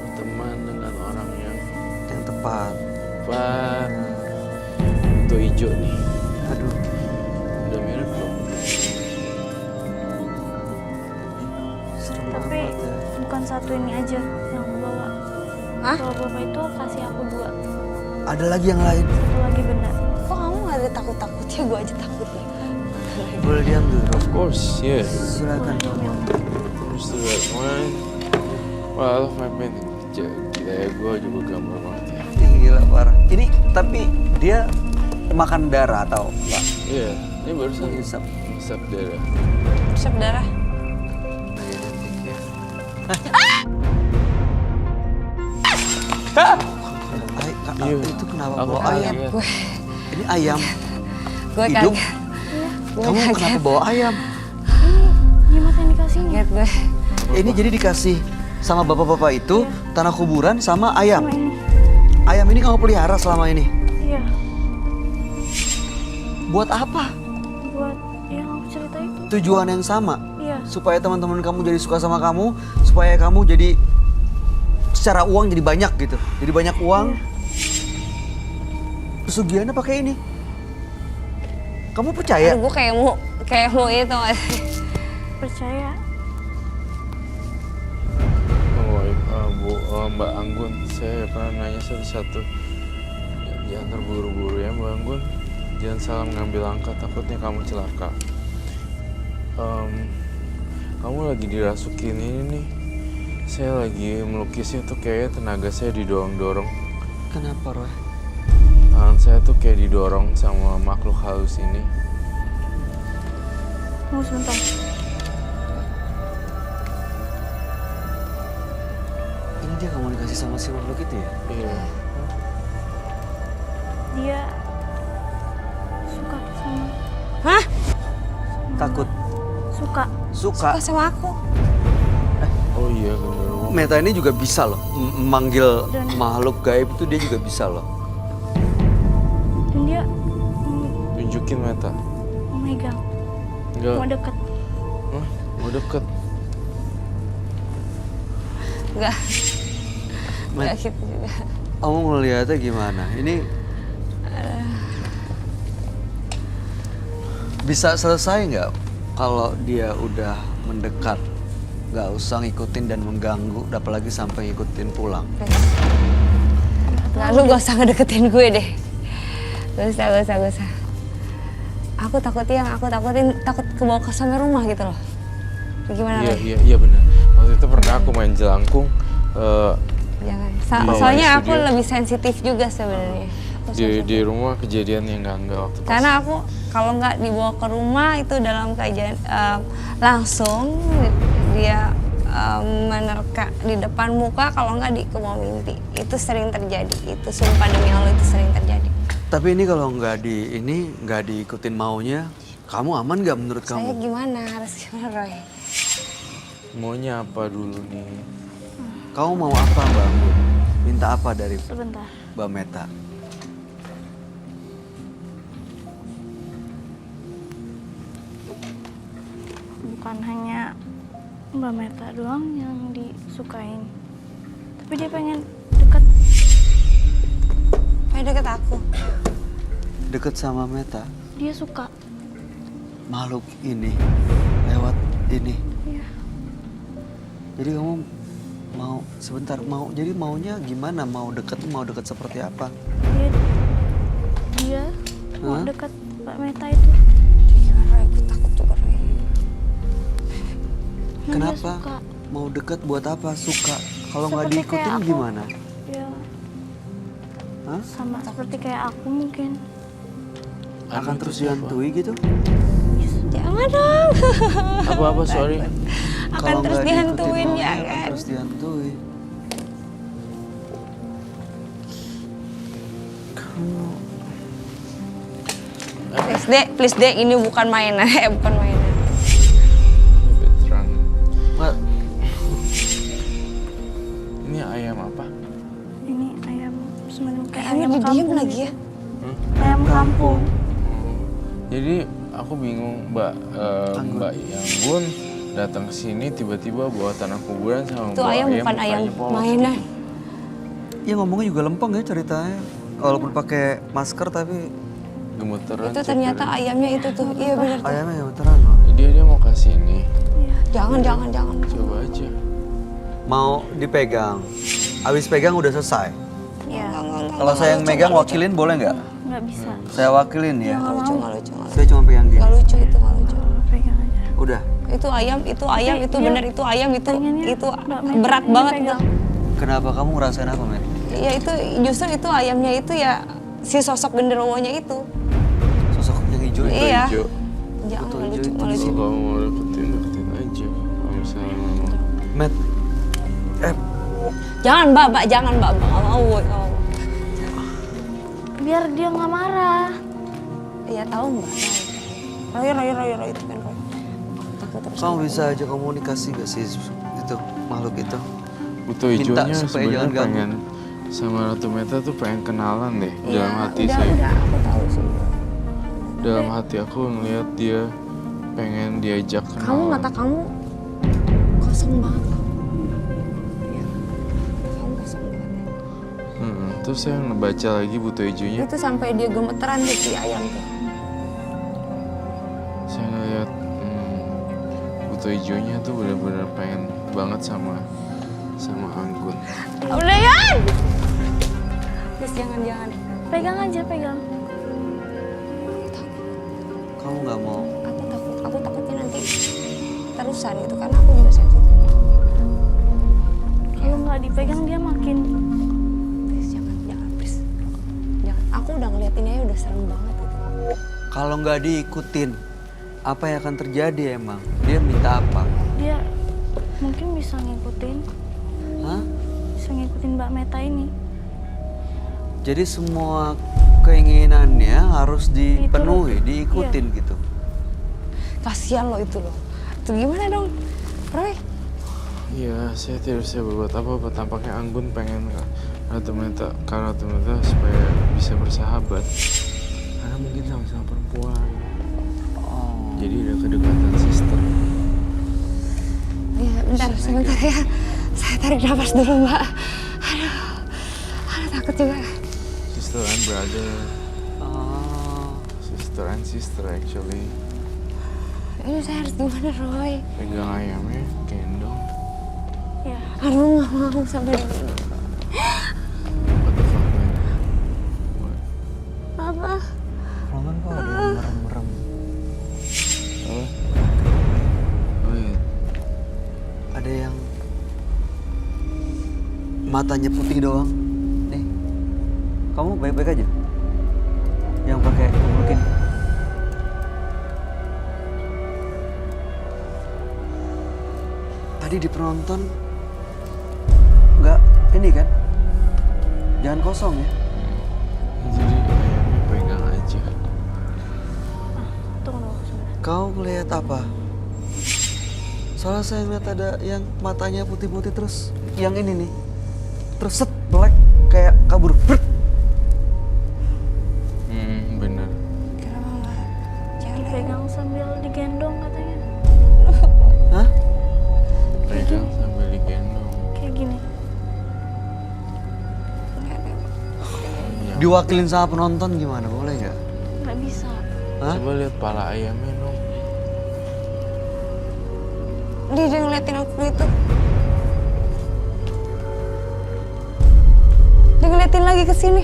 berteman dengan orang yang Tepat. tepat. Buto Ijo nih. Aduh. Udah mirip belum? Serem Tapi banget ya. bukan satu ini aja yang aku bawa. Hah? Kalau bapak itu kasih aku 2. Ada lagi yang lain. Satu lagi benda. Kok kamu gak ada takut-takutnya? Gue aja takut nih. Boleh diambil, Bro. Of course, yeah. Silakan kamu. Terus the red one. Wah, I love my painting. Gila ya, gue juga gambar banget ya. Gila parah. Ini tapi dia makan darah atau enggak? Iya, ini barusan Menghisap. hisap darah. Resep darah. Iya. Itu kenapa Aku bawa kaget. ayam? Gue Ini ayam gue hidup. kaget. Gue Kamu kenapa kaget. bawa ayam? Nyimat yang dikasihnya. Kaget gue. Ini jadi dikasih sama bapak-bapak itu tanah kuburan sama ayam. Sama ini. Ayam ini kamu pelihara selama ini. Iya. Buat apa? Buat yang aku cerita itu. Tujuan yang sama. Iya. Supaya teman-teman kamu jadi suka sama kamu, supaya kamu jadi secara uang jadi banyak gitu. Jadi banyak uang. Pesugihannya pakai ini. Kamu percaya? Aduh, gue kayak mau itu. Percaya. Mbak Anggun, saya pernah nanya satu-satu. Jangan terburu-buru ya Mbak Anggun. Jangan salah mengambil langkah, takutnya kamu celaka. Kamu lagi dirasukin ini nih. Saya lagi melukisnya tuh kayak tenaga saya didorong-dorong. Kenapa, Roy? Tangan saya tuh kayak didorong sama makhluk halus ini. Tunggu sebentar. Ini dia komunikasi sama si makhluk itu ya? Iya. Dia suka sama Hah? Takut. suka. Suka. Suka sama aku? Oh iya bener. Meta ini juga bisa loh. Manggil Dan- makhluk gaib itu dia juga bisa loh. Dan dia Tunjukin Meta. memegang. Enggak. Mau deket. Hah? Mau deket. Enggak. Met, Enggak gitu juga. kamu ngeliatnya gimana? Ini bisa selesai nggak kalau dia udah mendekat? Nggak usah ngikutin dan mengganggu, apalagi sampai ngikutin pulang. Nggak, lu gak usah ngedeketin gue deh. Gak usah. Aku takutnya yang aku takutin, takut kebawa ke sampai rumah gitu loh. Gimana, Ray? Iya benar. Waktu itu pernah aku main jelangkung. Jangan. Di Soalnya aku studio. lebih sensitif juga sebenarnya. Aku sensitif. Di rumah kejadian yang enggak waktu pas. Karena aku kalau nggak dibawa ke rumah itu dalam keadaan langsung dia menerka di depan muka, kalau nggak di kebawa mimpi. Itu sering terjadi. Itu sumpah demi Allah itu sering terjadi. Tapi ini kalau nggak diikutin maunya, kamu aman nggak menurut Saya kamu? gimana? Harus gimana, Roy? Maunya apa dulu nih? Kamu mau apa, Mbak Anggun? Minta apa dari Sebentar. Mbak Meta? Bukan hanya Mbak Meta doang yang disukain. Tapi Tapi dia pengen dekat. Pengen deket aku. Deket sama Meta, Dia suka. makhluk ini, lewat ini. Iya. Jadi kamu mau sebentar, jadi maunya gimana? Mau deket seperti apa? Dia mau Hah? dekat Mbak Meta itu. Gimana Roy? Aku takut juga Roy. Dia Kenapa? suka. Mau deket buat apa? Suka. Kalau nggak Seperti diikutin kayak aku. gimana? Ya, Hah? sama seperti kayak aku mungkin. Akan Anu terus tuh siapa? dihantui gitu? Jangan dong. Apa-apa, sorry. Akan Kalau terus nggak dihantuin maunya ya akan kan. terus dihantui. Kamu Please dek, ini bukan mainan, bukan mainan. Veteran. Mbak, Ini ayam apa? Ini ayam semacam kayak Ayamnya ayam diem kampung lagi gitu. ya. Ayam kampung. Jadi aku bingung Mbak Yanggun datang ke sini tiba-tiba bawa tanah kuburan sama Itu bawa ayam bukan mukanya ayam polos. mainan. ya ngomongnya juga lempeng ya ceritanya. Walaupun pakai masker tapi Gemeteran. Itu ternyata ayamnya itu tuh. Iya benar tuh. ayamnya ya beneran loh. Dia mau kasih ini. Jangan. Coba aja. Mau dipegang. Abis pegang udah selesai. Ya, Kalau saya yang megang wakilin boleh nggak? nggak bisa. Saya wakilin ya. Nggak lucu. Saya cuma pegang gini. Nggak lucu itu, nggak lucu. Pegang aja. Udah. Itu ayam, itu dia bener itu ayam, pengennya itu Mbak Meta berat ini banget. pegang. Kenapa kamu ngerasain apa, Met? Ya itu justru itu ayamnya itu ya si sosok genderuwonya itu. Sosok yang hijau itu. Iya. Hijau. Jangan Betul, nggak lucu, itu nggak lucu. Kalau kamu mau deketin aja. Kalau misalnya mau. Met. Jangan mbak, jangan mbak, nggak mau, nggak mau. Biar dia nggak marah. Iya tahu mbak. Roy itu kan Roy. Takut terus. Kamu bisa aja komunikasi gak sih itu makhluk itu? Buto Minta hijaunya supaya sebenarnya jangan ganggu. pengen sama Ratu Meta tuh pengen kenalan deh Iya, dalam hati udah, saya. aku tahu sih. Dalam hati aku ngeliat dia pengen diajak kenalan. Kamu mata kamu kosong banget. Iya. Kamu kosong banget. Terus saya ngebaca lagi buto hijaunya. Itu sampai dia gemeteran tuh si ayam tuh. Saya ngeliat buto hijaunya tuh benar-benar pengen banget sama Anggun. Udah ya. Please jangan. Pegang aja, pegang. Kamu nggak mau? Aku takutnya nanti terusan gitu karena aku juga sensitif. Kalau nggak dipegang dia makin. Please jangan please. Jangan. Aku udah ngeliatin aja udah serem banget gitu. Kalau nggak diikutin, apa yang akan terjadi emang? Dia minta apa? Dia mungkin bisa ngikutin Mbak Meta ini. Jadi semua keinginannya harus dipenuhi, diikutin gitu. Kasihan lo itu loh. Itu gimana dong, Roy? Iya, saya tidak bisa berbuat apa-apa. Tampaknya Anggun pengen Ratu Meta supaya bisa bersahabat. Karena mungkin sama-sama perempuan. Jadi ada kedekatan sister. Iya, sebentar ya. Saya tarik nafas dulu, Mbak. Aduh, takut juga. Sister and brother. Oh, Sister and sister actually. Ini saya harus gimana, Roy? Pegang ayamnya, gendong. Ya, Aduh, nggak mau sampai What the fuck, man? What? apa? Roman kok ada yang merem-merem? Apa? Oh iya. Ada yang matanya putih doang. Nih, kamu baik-baik aja? Yang pakai kupluk ini. Tadi di penonton nggak ini kan? Jangan kosong ya. Jadi ayamnya pegang aja. tunggu sebentar. Kau ngeliat apa? Soalnya saya ngeliat ada yang matanya putih-putih terus yang ini nih. Terus set, black kayak kabur. Brr. Bener. Kenapa nggak? Dipegang sambil digendong katanya. Hah? Pegang sambil digendong. Kayak gini. diwakilin sama penonton gimana? Boleh nggak? Nggak bisa. Hah? Coba lihat pala ayamnya dong. Dia ngeliatin aku gitu. Dia ngeliatin lagi ke sini.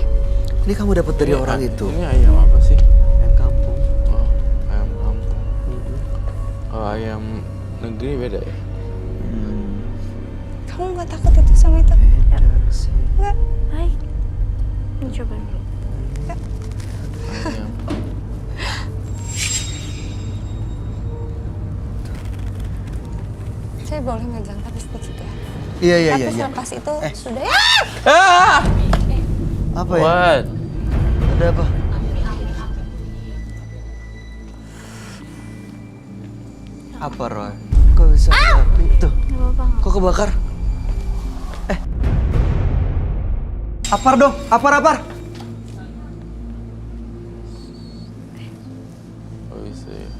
Ini kamu dapat dari orang itu. Ini ayam apa sih? Yang kampung. Oh, ayam kampung. Kalau ayam negeri beda ya? Kamu nggak takut itu sama itu? Beda sih. Nggak. Baik. Ini coba dulu. Ayam. Saya boleh megang tapi sedikit ya. Iya. Tapi selepas itu sudah ya. Ah! Apa ya? What? Ada apa? Apa Roy? Kok bisa ada api itu? Nggak apa-apa. Kok kebakar? Apar dong, apar. Oh bisa ya.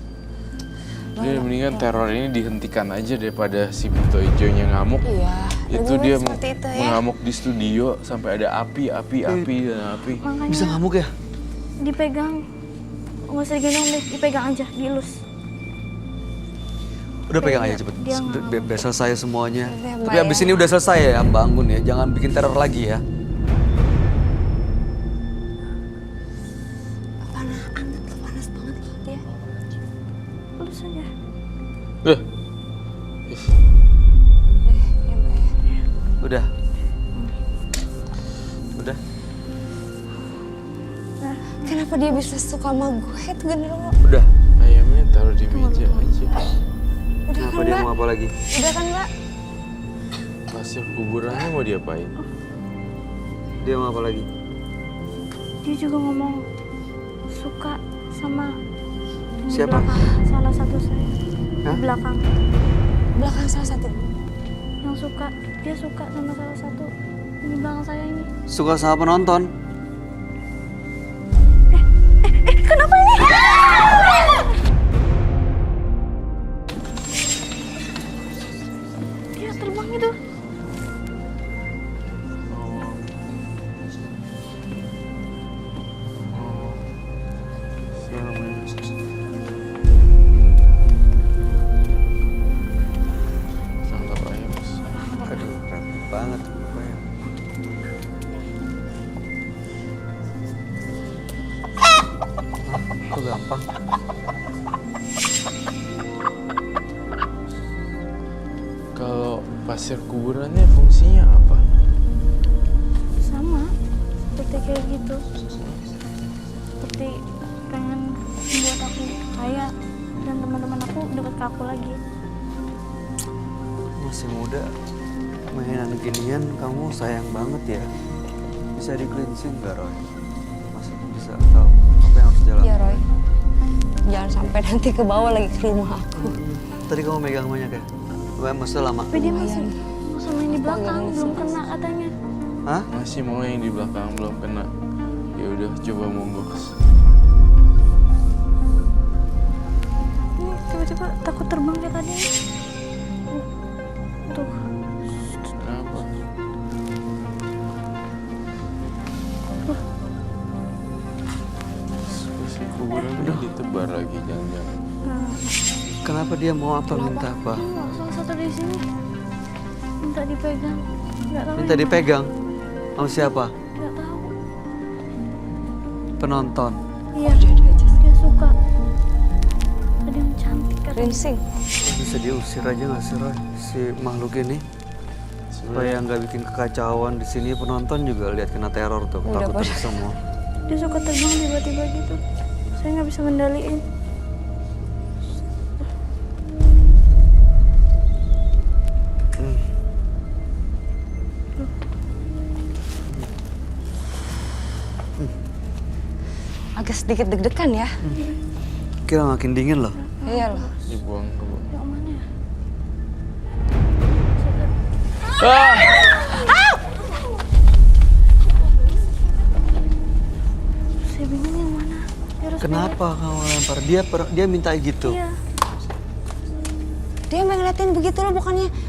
Dia mendingan teror ini dihentikan aja daripada si Buto Ijonya ngamuk. Iya. Itu lebih dia baik seperti itu ya. mengamuk di studio sampai ada api. Makanya Bisa ngamuk ya? dipegang. Nggak usah digendong deh, dipegang aja, dielus. Udah pegang aja Dia cepet. ngamuk. Biar selesai semuanya. Udah, Tapi Mbak, abis ya. ini udah selesai ya, bangun ya. Jangan bikin teror lagi ya. Panas, anget tuh, panas banget dia. Elus aja. Eh, Ya, Mbak ya. Udah. Udah. Kenapa dia bisa suka sama gue itu genderuwo? Udah. ayamnya taruh di meja aja. Udah Kenapa kan dia Mbak? mau apa lagi? Udah kan Mbak? Pasir kuburannya mau diapain? Dia mau apa lagi? Dia juga ngomong suka sama yang di Siapa? belakang salah satu saya. Hah? Di belakang. Belakang salah satu. Yang suka, dia suka sama salah satu yang di belakang saya ini. Suka sama penonton? Kenapa ini? Dia terbang itu. Tangkap ayam. Aduh, rapi banget. Pokoknya. Hah? Kok gampang? Kalau pasir kuburannya fungsinya apa? Sama, seperti kayak gitu. Seperti pengen membuat aku kaya dan teman-teman aku dekat ke aku lagi. Masih muda, mainan ginian kamu sayang banget ya. Bisa di cleansing nggak Roy? Masih bisa tahu apa yang harus jalan? Iya Roy. Jangan sampai nanti ke bawah lagi ke rumah aku. Tadi kamu megang banyak ya? Maksudnya lama? Tapi dia masih sama yang di belakang, belum kena katanya. Hah? Masih mau yang di belakang belum kena. Ya udah coba monggo. Ini tiba-tiba takut terbang kayak tadi. Tuh, Kenapa? Pasir kuburannya ditebar lagi jangan-jangan. nah, Kenapa dia mau apa? Minta apa? ini salah satu di sini minta dipegang. Nggak tahu Minta yang dipegang? Sama siapa? mana. Nggak tahu. Penonton. Iya, dia suka. Ada yang cantik kan. Rinsing. Bisa diusir aja nggak sih Roy? Si makhluk ini? Supaya nggak bikin kekacauan di sini, penonton juga lihat kena teror tuh, Udah, ketakutan Pak. semua. Dia suka terbang tiba-tiba gitu. Saya nggak bisa kendaliin. Agak sedikit deg-degan ya. Kira makin dingin loh. Iya loh. Dibuang ke bawah. Yang mana ya? Saya bingung yang mana. Dia harus Kenapa kamu lempar? Dia minta gitu. Iya. Dia emang ngeliatin begitu loh,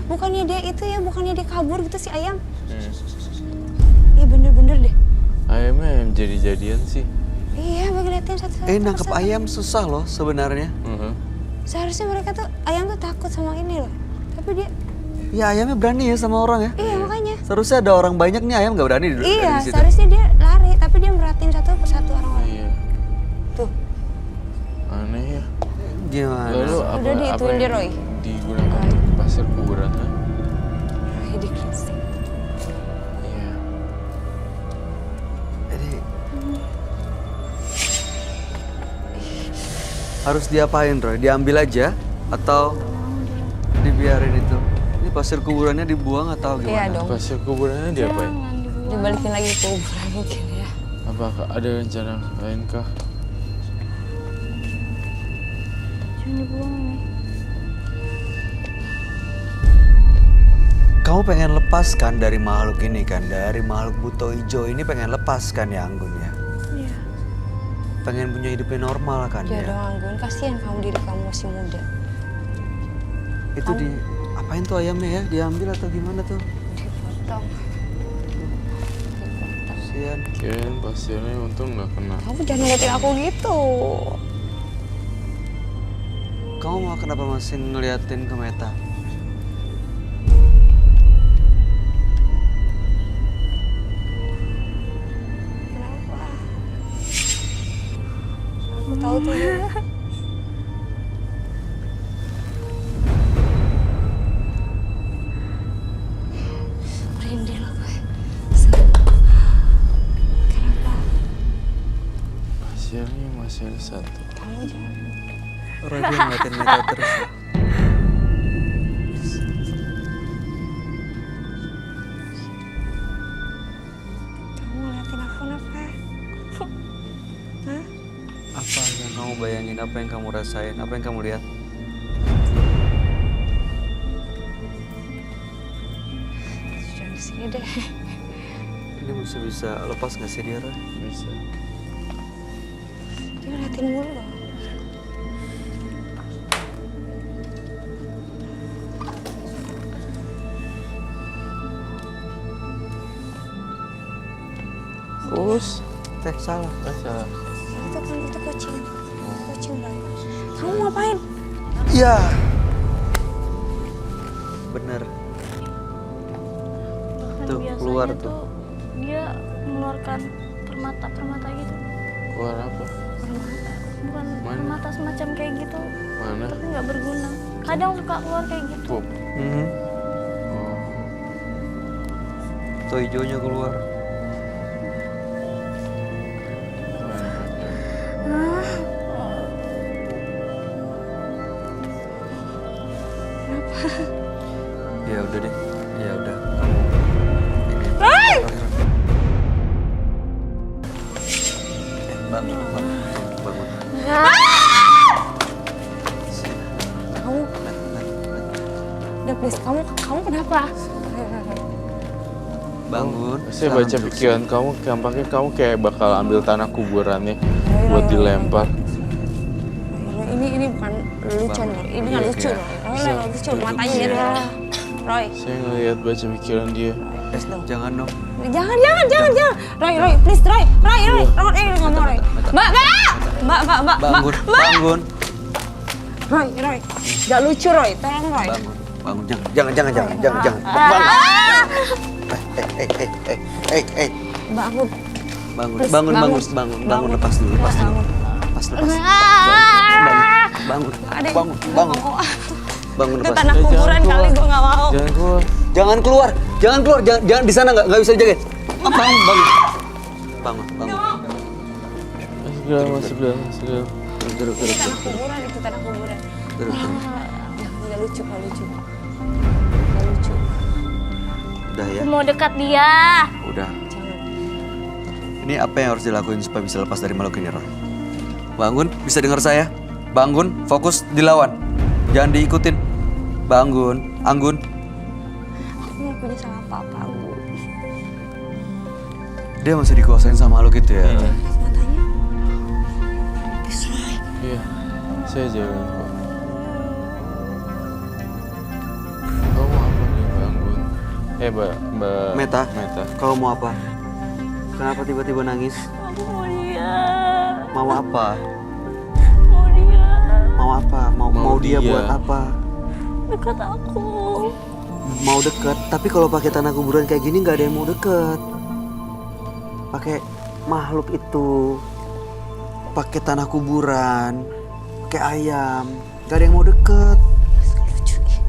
bukannya dia itu ya, bukannya dia kabur gitu si ayam. Iya bener-bener deh. Ayamnya ayam jadi-jadian sih. Iya, bagi liatin satu-satu. Nangkep ayam susah loh sebenarnya. Seharusnya mereka tuh, ayam tuh takut sama ini loh. Tapi dia, Ya ayamnya berani ya sama orang ya. iya makanya. Seharusnya ada orang banyak nih, ayam nggak berani di Iya, situ. seharusnya dia lari, tapi dia merhatiin satu persatu orang-orang. Iya. Tuh, Aneh ya. Gimana? Lalu apa, Udah diituin apa dia, yang Roy. digunakan Roy. pasir kuburan? Ha? Roy di cleansing. Iya. Jadi harus diapain Roy? Diambil aja atau dibiarin itu? Ini pasir kuburannya dibuang atau Iya gimana? dong, Pasir kuburannya diapain? Jangan dibuang. dibalikin lagi ke kuburan mungkin ya. Apakah ada rencana lain kah? Jangan dibuang nih. Kamu pengen lepaskan dari makhluk ini kan? Dari makhluk buto hijau ini pengen lepaskan ya Anggun ya? Iya. Pengen punya hidupnya normal kan Ya ya? dong Anggun, kasihan kamu, diri kamu masih muda. Itu di apain tuh ayamnya ya? Diambil atau gimana tuh? Dipotong. Kasian. Kirain pasirnya untung nggak kena. Kamu jangan ngeliatin aku gitu. Kamu mau kenapa masih ngeliatin ke Meta? Kenapa? Aku tahu tuh. Merinding loh gue. Kenapa? Pasirnya masih ada satu. Kamu jangan. Roy dia ngeliatin Meta terus. Kamu ngeliatin aku kenapa? Hah? Apa yang kamu bayangin? Apa yang kamu rasain? Apa yang kamu lihat? Jangan di sini deh. Ini masih bisa lepas nggak sih dia, Roy? Bisa. Dia ngeliatin mulu loh. Us. Salah. Salah. Itu kan, itu kucing. Kucing banget. Kamu ngapain? Ya. Bener. Bahkan Tuh, biasanya keluar tuh. tuh dia mengeluarkan permata gitu. Keluar apa? Bukan Mana? permata semacam kayak gitu, Mana? tapi nggak berguna. Kadang suka keluar kayak gitu. Pup. Oh. Tuh hijaunya keluar. Ya udah deh. Ya udah. Bangun, bangun, bangun. Kamu, udah please, kamu kenapa? Bangun. Saya sekarang baca duduk pikiran kamu, tampaknya kamu kayak bakal ambil tanah kuburannya buat dilempar. Ini bukan lucu nih, ini nggak Iya, lucu kayak- Roy. Roy nggak lucu, matanya lihat Iya. Roy. Saya ngelihat baca pikiran dia. Please dong. Jangan dong. Jangan. Roy, please Roy, nggak mau Roy. Mbak. Bangun, bangun. Roy, nggak lucu Roy, tolong Roy. Bangun, bangun. Jangan. Bangun. Hey. Bangun. Bangun, Please, bangun, bangun. lepas dulu. Bangun. Bangun. Bangun, Itu lepas. tanah Eh, jangan kuburan keluar. kali, gue nggak mau. Jangan keluar. Jangan keluar, jangan di sana nggak bisa dijagain. Bangun. Masuk dalam. Duduk. Tanah kuburan itu, tanah kuburan. Duduk. Nggak lucu. Udah ya, Mau dekat dia. udah. Jangan. Ini apa yang harus dilakuin supaya bisa lepas dari makhluk ini, Roy? Bangun, bisa dengar saya? Bangun, fokus, dilawan. Jangan diikutin. Bangun, Anggun. Aku nggak punya salah apa-apa, Bu. Dia masih dikuasain sama makhluk itu ya? Lihat matanya. Please, Roy. Iya, saya jalan kok. Kamu apa nih, Mbak Anggun? Mbak Meta, Meta. kau mau apa? Kenapa tiba-tiba nangis? Aku mau dia. Mau apa? Mau dia. Mau apa? Mau dia buat apa? Dekat aku. Mau deket, tapi kalau pakai tanah kuburan kayak gini nggak ada yang mau deket. Pakai makhluk itu, pakai tanah kuburan, kayak ayam, nggak ada yang mau deket.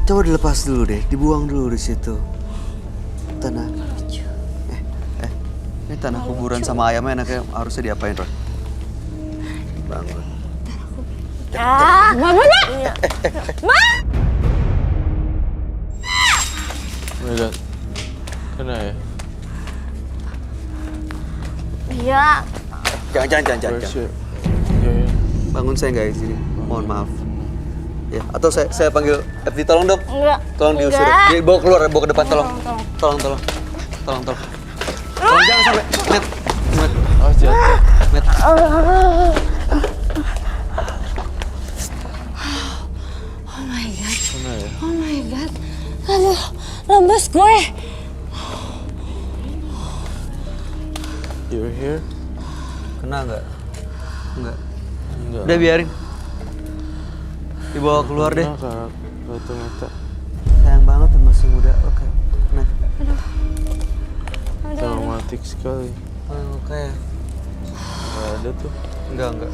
Coba dilepas dulu deh, dibuang dulu di situ. Tanah. Ini tanah kuburan sama ayamnya enaknya harusnya diapain, Roy? Bangun. Mamanya? Oh my God. Kena ya? Iya. Jangan. Iya, iya. Bangun saya nggak di sini. Mohon maaf. Ya, atau saya panggil FD, tolong dong. Enggak. Tolong diusir. Enggak. Dibawa keluar, bawa ke depan, tolong. Tolong. Tolong. Tolong jangan sampai. Met. Oh, jatuh. Met. Oh my god. Kena ya? Oh my god. Aduh, lemes gue. You're here? Kena nggak? Enggak. Enggak. Udah biarin. Dibawa keluar deh. Kena kartu mata. Sayang banget ya, masih muda. Oke. Met. Traumatik sekali. Oke. Nggak ada tuh. Enggak.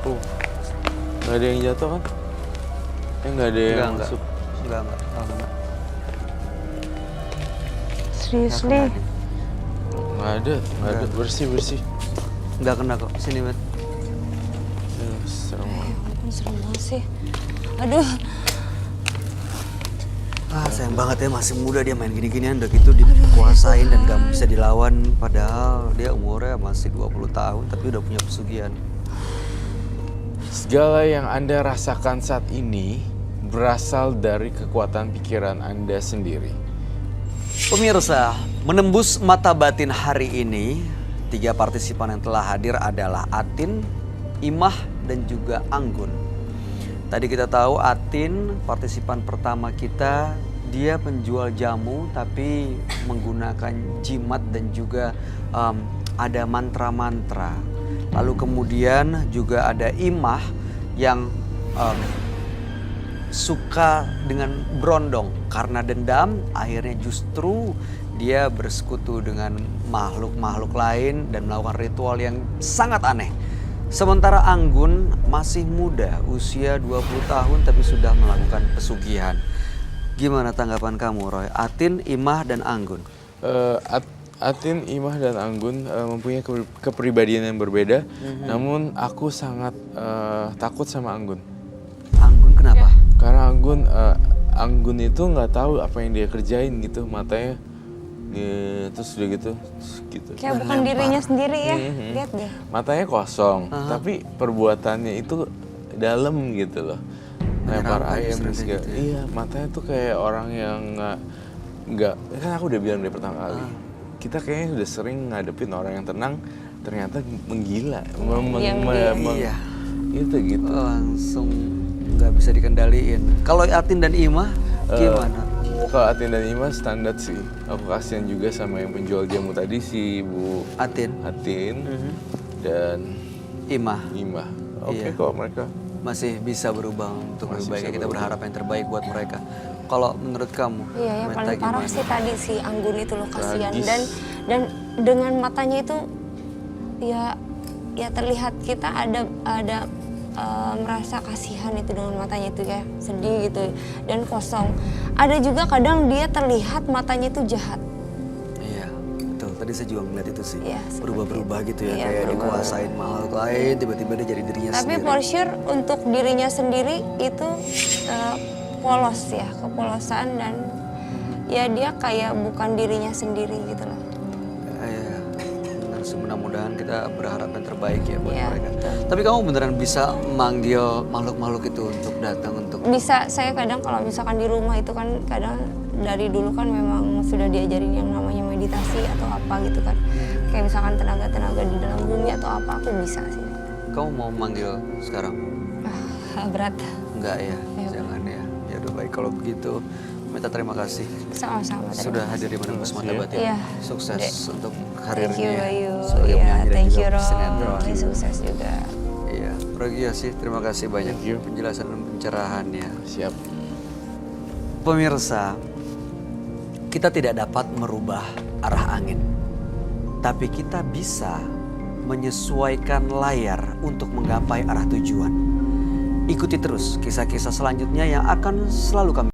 Oh. Nggak ada yang jatuh kan? Nggak ada yang masuk. Enggak. Seriously? Nggak ada. Bersih. Enggak kena kok. Sini, Met. Ya, sama. Serem banget sih. Aduh. Sayang banget ya, masih muda dia main gini-ginian udah gitu dikuasain dan gak bisa dilawan. Padahal dia umurnya masih 20 tahun tapi udah punya pesugihan. Segala yang Anda rasakan saat ini berasal dari kekuatan pikiran Anda sendiri. Pemirsa, menembus mata batin hari ini, 3 partisipan yang telah hadir adalah Atin, Imah, dan juga Anggun. Tadi kita tahu Atin, partisipan pertama kita, dia penjual jamu tapi menggunakan jimat dan juga ada mantra-mantra. Lalu kemudian juga ada Imah yang suka dengan berondong. Karena dendam, akhirnya justru dia bersekutu dengan makhluk-makhluk lain dan melakukan ritual yang sangat aneh. Sementara Anggun masih muda, usia 20 tahun tapi sudah melakukan pesugihan. Gimana tanggapan kamu, Roy? Atin, Imah, dan Anggun? Atin, Imah, dan Anggun mempunyai kepribadian yang berbeda. Namun aku sangat takut sama Anggun. Anggun kenapa? Karena Anggun itu nggak tahu apa yang dia kerjain gitu, matanya terus udah gitu. Kayak bukan dirinya sendiri ya. Lihat deh. Matanya kosong, tapi perbuatannya itu dalam gitu loh. Lempar ayam segala. gitu ya? Iya, matanya tuh kayak orang yang nggak kan aku udah bilang dari pertama kali. Kita kayaknya udah sering ngadepin orang yang tenang, ternyata menggila. Iya. Itu gitu. Langsung nggak bisa dikendaliin. Kalau Atin dan Imah gimana? Kalau Atin dan Imah standar sih. Aku kasihan juga sama yang penjual jamu tadi, si Bu Atin dan Imah Oke Iya. kok mereka. masih bisa berubah untuk lebih Masih baik. bisa Kita berubah. berharap yang terbaik buat mereka. Kalau menurut kamu, Iya, yang Meta, paling parah gimana? sih tadi si Anggun itu loh, kasihan. Tragis. Dan dengan matanya itu ya terlihat kita ada merasa kasihan itu dengan matanya itu ya, sedih gitu dan kosong. Ada juga kadang dia terlihat matanya itu jahat. Iya, betul. Tadi saya juga ngeliat itu sih. Iya, seperti Berubah-berubah gitu ya, Iya, kayak berubah. dikuasain makhluk lain, tiba-tiba dia jadi dirinya Tapi sendiri. for sure untuk dirinya sendiri itu polos ya, kepolosan, dan ya dia kayak bukan dirinya sendiri gitu loh. Iya, benar sih. Mudah-mudahan kita berharap yang terbaik ya buat Iya, mereka. betul. Tapi kamu beneran bisa manggil makhluk-makhluk itu untuk datang untuk Bisa, saya kadang kalau misalkan di rumah itu kan kadang dari dulu kan memang sudah diajarin yang namanya meditasi atau apa gitu kan. Kayak misalkan tenaga-tenaga di dalam bumi atau apa, aku bisa sih. Kamu mau manggil sekarang? Berat. Enggak ya, Iya. jangan ya. Ya udah baik kalau begitu. Meta terima kasih Sama-sama. terima sudah kasih. hadir di Menembus Mata Batin. Iya. Sukses Dek. untuk Thank you karirnya Bayu. sebagai Iya, penyanyi dan thank you juga Roy. sinetron. Sukses juga. Iya, Roy sih terima kasih banyak Thank you. penjelasan dan pencerahannya. Siap. Pemirsa, kita tidak dapat merubah arah angin, tapi kita bisa menyesuaikan layar untuk menggapai arah tujuan. Ikuti terus kisah-kisah selanjutnya yang akan selalu kami